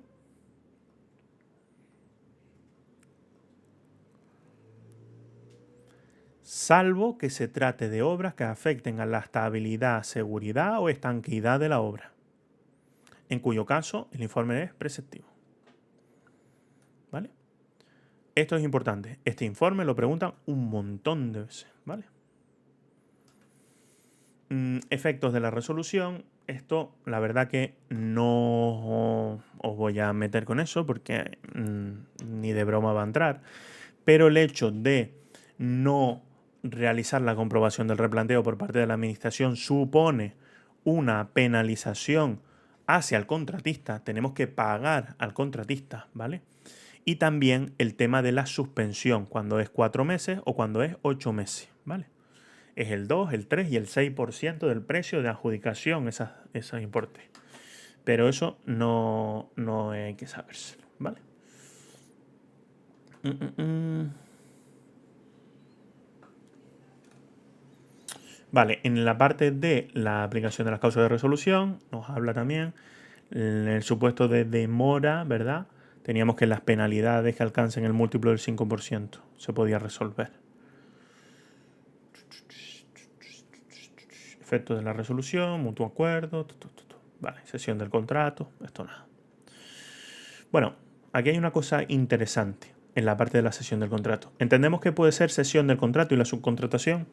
[SPEAKER 1] Salvo que se trate de obras que afecten a la estabilidad, seguridad o estanqueidad de la obra, en cuyo caso el informe es preceptivo. ¿Vale? Esto es importante. Este informe lo preguntan un montón de veces. ¿Vale? Efectos de la resolución. Esto, la verdad que no os voy a meter con eso porque ni de broma va a entrar. Pero el hecho de no realizar la comprobación del replanteo por parte de la administración supone una penalización hacia el contratista. Tenemos que pagar al contratista, ¿vale? Y también el tema de la suspensión, cuando es 4 meses o cuando es 8 meses, ¿vale? Es el 2, el 3 y el 6% del precio de adjudicación, esos importes. Pero eso no hay que sabérselo, ¿vale? Mm, mm, mm. Vale, en la parte de la aplicación de las causas de resolución nos habla también en el supuesto de demora, ¿verdad? Teníamos que las penalidades que alcancen el múltiplo del 5% se podía resolver. Efecto de la resolución, mutuo acuerdo, vale, sesión del contrato, esto nada. Bueno, aquí hay una cosa interesante en la parte de la sesión del contrato. Entendemos que puede ser sesión del contrato y la subcontratación.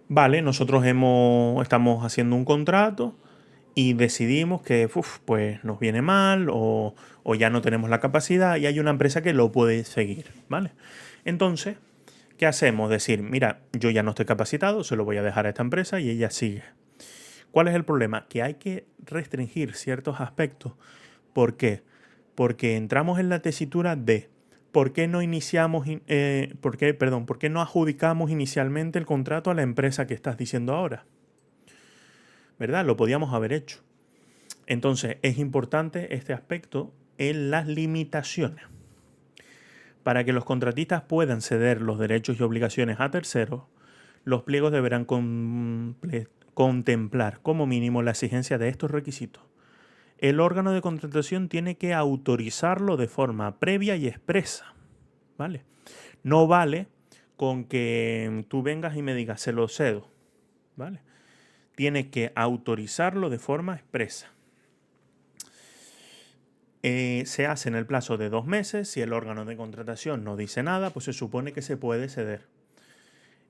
[SPEAKER 1] Vale, nosotros estamos haciendo un contrato y decidimos que pues nos viene mal o ya no tenemos la capacidad y hay una empresa que lo puede seguir, ¿vale? Entonces, ¿qué hacemos? Decir, mira, yo ya no estoy capacitado, se lo voy a dejar a esta empresa y ella sigue. ¿Cuál es el problema? Que hay que restringir ciertos aspectos. ¿Por qué? Porque entramos en la tesitura de ¿por qué no iniciamos, por qué no adjudicamos inicialmente el contrato a la empresa que estás diciendo ahora? ¿Verdad? Lo podíamos haber hecho. Entonces, es importante este aspecto en las limitaciones. Para que los contratistas puedan ceder los derechos y obligaciones a terceros, los pliegos deberán contemplar como mínimo la exigencia de estos requisitos. El órgano de contratación tiene que autorizarlo de forma previa y expresa, ¿vale? No vale con que tú vengas y me digas, se lo cedo, ¿vale? Tiene que autorizarlo de forma expresa. Se hace en el plazo de 2 meses. Si el órgano de contratación no dice nada, pues se supone que se puede ceder.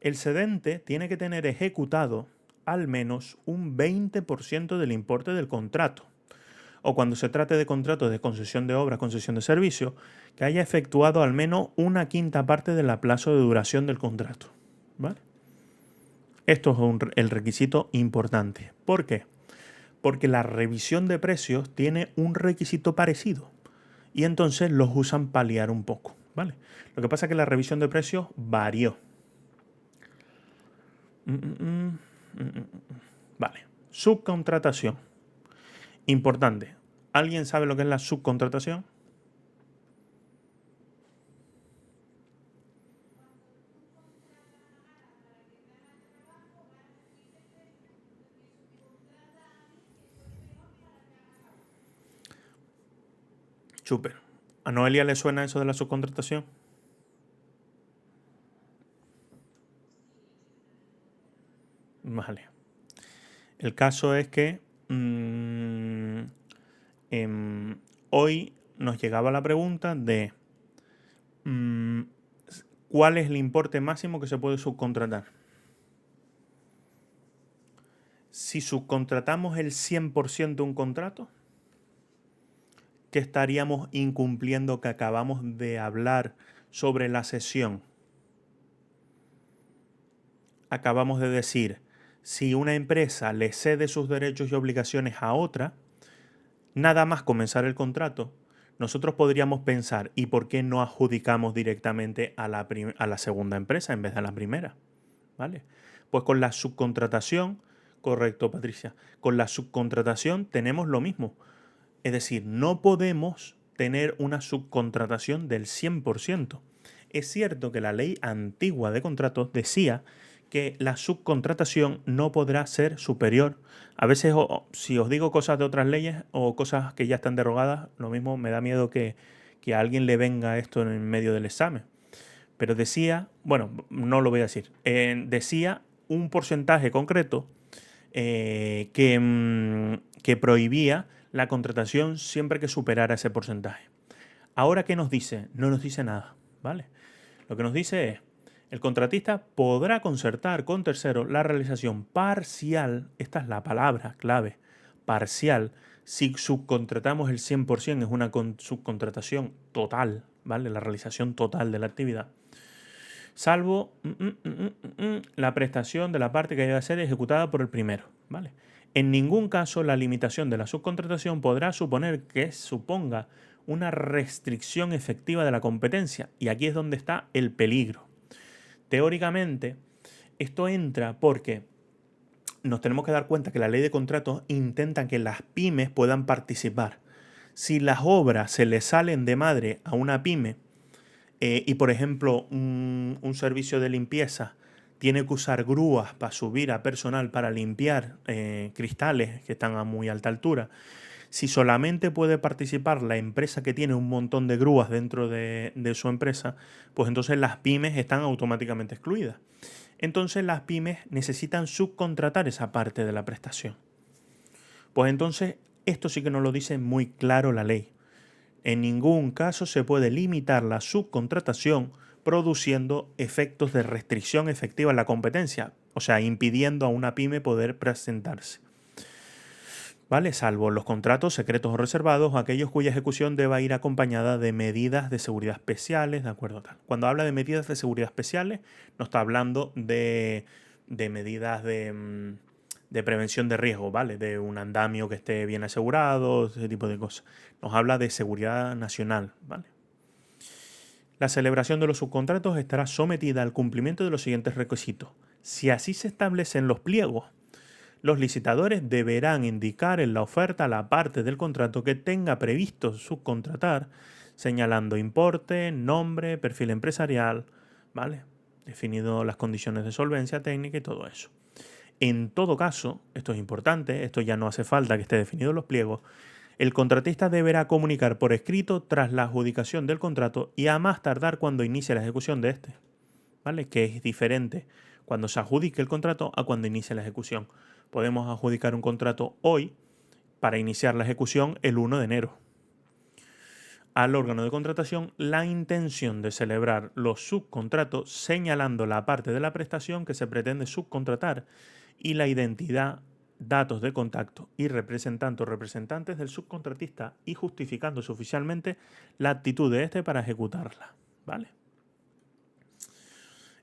[SPEAKER 1] El cedente tiene que tener ejecutado al menos un 20% del importe del contrato. O cuando se trate de contratos de concesión de obras, concesión de servicios, que haya efectuado al menos una quinta parte del plazo de duración del contrato. ¿Vale? Esto es el requisito importante. ¿Por qué? Porque la revisión de precios tiene un requisito parecido y entonces los usan para liar un poco, ¿vale? Lo que pasa es que la revisión de precios varió. Vale. Subcontratación. Importante. ¿Alguien sabe lo que es la subcontratación? Súper. ¿A Noelia le suena eso de la subcontratación? Vale. El caso es que hoy nos llegaba la pregunta de mm, ¿cuál es el importe máximo que se puede subcontratar? Si subcontratamos el 100% de un contrato, ¿qué estaríamos incumpliendo que acabamos de hablar sobre la cesión? Acabamos de decir, si una empresa le cede sus derechos y obligaciones a otra, nada más comenzar el contrato, nosotros podríamos pensar, ¿y por qué no adjudicamos directamente a la segunda empresa en vez de a la primera? ¿Vale? Pues con la subcontratación, correcto, Patricia, con la subcontratación tenemos lo mismo. Es decir, no podemos tener una subcontratación del 100%. Es cierto que la ley antigua de contratos decía que la subcontratación no podrá ser superior. A veces, si os digo cosas de otras leyes o cosas que ya están derogadas, lo mismo me da miedo que a alguien le venga esto en medio del examen. Pero decía, bueno, no lo voy a decir, decía un porcentaje concreto que prohibía la contratación siempre que superara ese porcentaje. Ahora, ¿qué nos dice? No nos dice nada, ¿vale? Lo que nos dice es, el contratista podrá concertar con terceros la realización parcial, esta es la palabra clave, parcial, si subcontratamos el 100% es una subcontratación total, ¿vale? La realización total de la actividad. Salvo la prestación de la parte que debe ser ejecutada por el primero, ¿vale? En ningún caso la limitación de la subcontratación podrá suponer que suponga una restricción efectiva de la competencia. Y aquí es donde está el peligro. Teóricamente, esto entra porque nos tenemos que dar cuenta que la ley de contratos intenta que las pymes puedan participar. Si las obras se le salen de madre a una pyme y, por ejemplo, un servicio de limpieza tiene que usar grúas para subir a personal para limpiar cristales que están a muy alta altura, si solamente puede participar la empresa que tiene un montón de grúas dentro de su empresa, pues entonces las pymes están automáticamente excluidas. Entonces las pymes necesitan subcontratar esa parte de la prestación. Pues entonces esto sí que nos lo dice muy claro la ley. En ningún caso se puede limitar la subcontratación produciendo efectos de restricción efectiva en la competencia, o sea, impidiendo a una pyme poder presentarse. ¿Vale? Salvo los contratos secretos o reservados, aquellos cuya ejecución deba ir acompañada de medidas de seguridad especiales, ¿de acuerdo? Tal. Cuando habla de medidas de seguridad especiales, no está hablando de medidas de prevención de riesgo, ¿vale? De un andamio que esté bien asegurado, ese tipo de cosas. Nos habla de seguridad nacional, ¿vale? La celebración de los subcontratos estará sometida al cumplimiento de los siguientes requisitos. Si así se establecen los pliegos, los licitadores deberán indicar en la oferta la parte del contrato que tenga previsto subcontratar, señalando importe, nombre, perfil empresarial, ¿vale? Definido las condiciones de solvencia técnica y todo eso. En todo caso, esto es importante, esto ya no hace falta que esté definido en los pliegos, el contratista deberá comunicar por escrito tras la adjudicación del contrato y a más tardar cuando inicie la ejecución de este, ¿vale? Que es diferente cuando se adjudique el contrato a cuando inicie la ejecución. Podemos adjudicar un contrato hoy para iniciar la ejecución el 1 de enero. Al órgano de contratación la intención de celebrar los subcontratos señalando la parte de la prestación que se pretende subcontratar y la identidad, datos de contacto y representantes o representantes del subcontratista y justificándose oficialmente la actitud de éste para ejecutarla, ¿vale?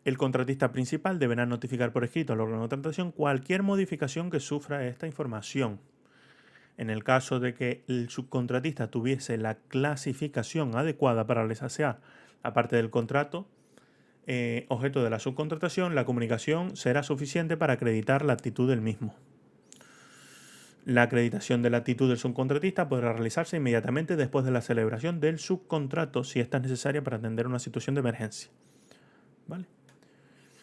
[SPEAKER 1] El contratista principal deberá notificar por escrito al órgano de contratación cualquier modificación que sufra esta información. En el caso de que el subcontratista tuviese la clasificación adecuada para realizar la parte del contrato objeto de la subcontratación, la comunicación será suficiente para acreditar la actitud del mismo. La acreditación de la actitud del subcontratista podrá realizarse inmediatamente después de la celebración del subcontrato si esta es necesaria para atender una situación de emergencia, ¿vale?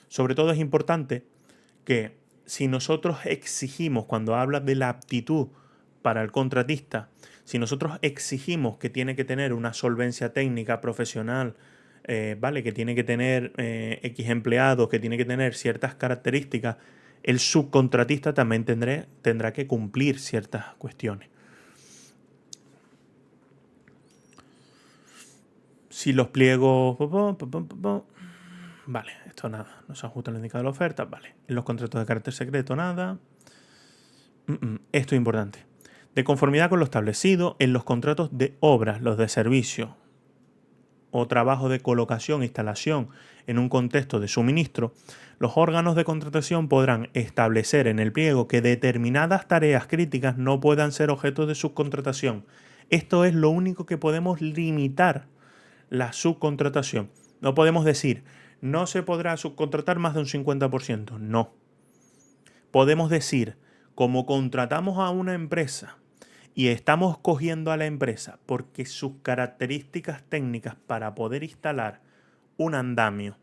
[SPEAKER 1] Sobre todo es importante que si nosotros exigimos, cuando habla de la aptitud para el contratista, si nosotros exigimos que tiene que tener una solvencia técnica profesional, ¿vale? Que tiene que tener X empleados, que tiene que tener ciertas características, el subcontratista también tendrá que cumplir ciertas cuestiones. Si los pliegos... Vale, esto nada, no se ajusta el indicador de la oferta, vale. En los contratos de carácter secreto, nada. Esto es importante. De conformidad con lo establecido en los contratos de obras, los de servicio o trabajo de colocación e instalación en un contexto de suministro, los órganos de contratación podrán establecer en el pliego que determinadas tareas críticas no puedan ser objeto de subcontratación. Esto es lo único que podemos limitar la subcontratación. No podemos decir, no se podrá subcontratar más de un 50%. No. Podemos decir, como contratamos a una empresa y estamos cogiendo a la empresa porque sus características técnicas para poder instalar un andamio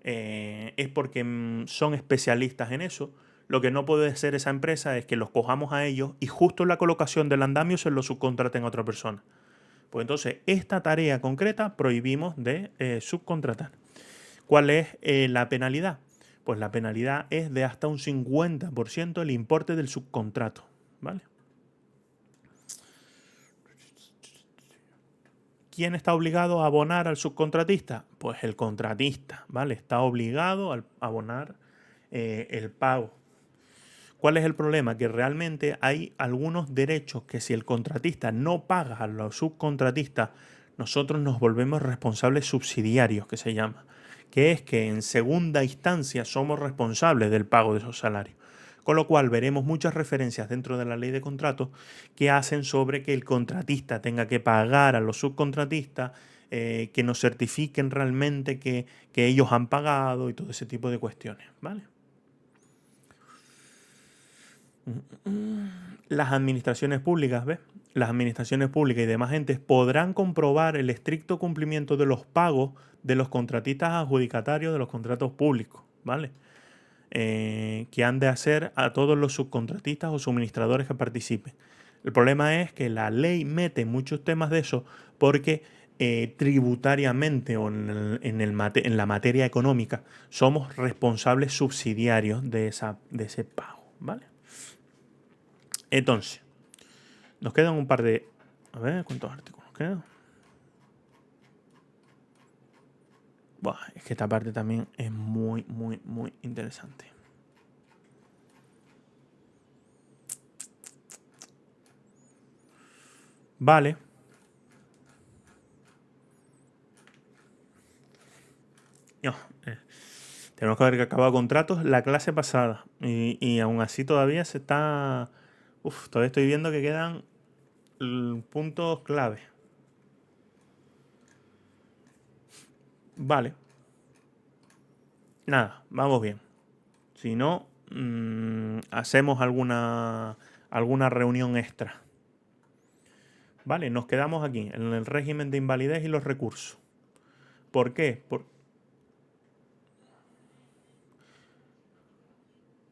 [SPEAKER 1] es porque son especialistas en eso, lo que no puede ser esa empresa es que los cojamos a ellos y justo en la colocación del andamio se lo subcontraten a otra persona. Pues entonces, esta tarea concreta prohibimos de subcontratar. ¿Cuál es la penalidad? Pues la penalidad es de hasta un 50% el importe del subcontrato, ¿vale? ¿Quién está obligado a abonar al subcontratista? Pues el contratista, ¿vale? Está obligado a abonar el pago. ¿Cuál es el problema? Que realmente hay algunos derechos que si el contratista no paga a los subcontratistas, nosotros nos volvemos responsables subsidiarios, que se llama, que es que en segunda instancia somos responsables del pago de esos salarios. Con lo cual veremos muchas referencias dentro de la ley de contratos que hacen sobre que el contratista tenga que pagar a los subcontratistas, que nos certifiquen realmente que ellos han pagado y todo ese tipo de cuestiones, ¿vale? Las administraciones públicas, ¿ves? Las administraciones públicas y demás entes podrán comprobar el estricto cumplimiento de los pagos de los contratistas adjudicatarios de los contratos públicos, ¿vale? Que han de hacer a todos los subcontratistas o suministradores que participen. El problema es que la ley mete muchos temas de eso porque tributariamente o en la materia económica somos responsables subsidiarios de ese pago, ¿vale? Entonces, nos quedan un par de... A ver, ¿cuántos artículos nos quedan? Buah, es que esta parte también es muy, muy, muy interesante. Vale. No, tenemos que haber acabado contratos la clase pasada. Y aún así todavía se está... todavía estoy viendo que quedan puntos clave. Vale. Nada, vamos bien. Si no, hacemos alguna reunión extra. Vale, nos quedamos aquí, en el régimen de invalidez y los recursos. ¿Por qué?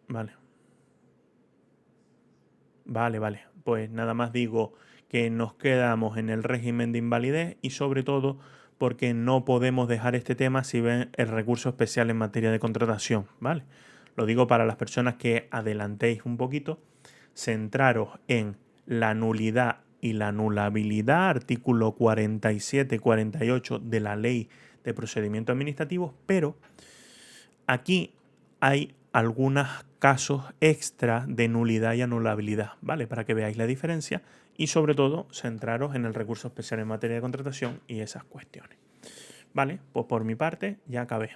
[SPEAKER 1] Vale. Vale. Pues nada más digo que nos quedamos en el régimen de invalidez y sobre todo porque no podemos dejar este tema si ven el recurso especial en materia de contratación, ¿vale? Lo digo para las personas que adelantéis un poquito, centraros en la nulidad y la anulabilidad, artículo 47-48 de la Ley de Procedimientos Administrativos, pero aquí hay algunos casos extra de nulidad y anulabilidad, ¿vale? Para que veáis la diferencia y sobre todo centraros en el recurso especial en materia de contratación y esas cuestiones. Vale, pues por mi parte ya acabé.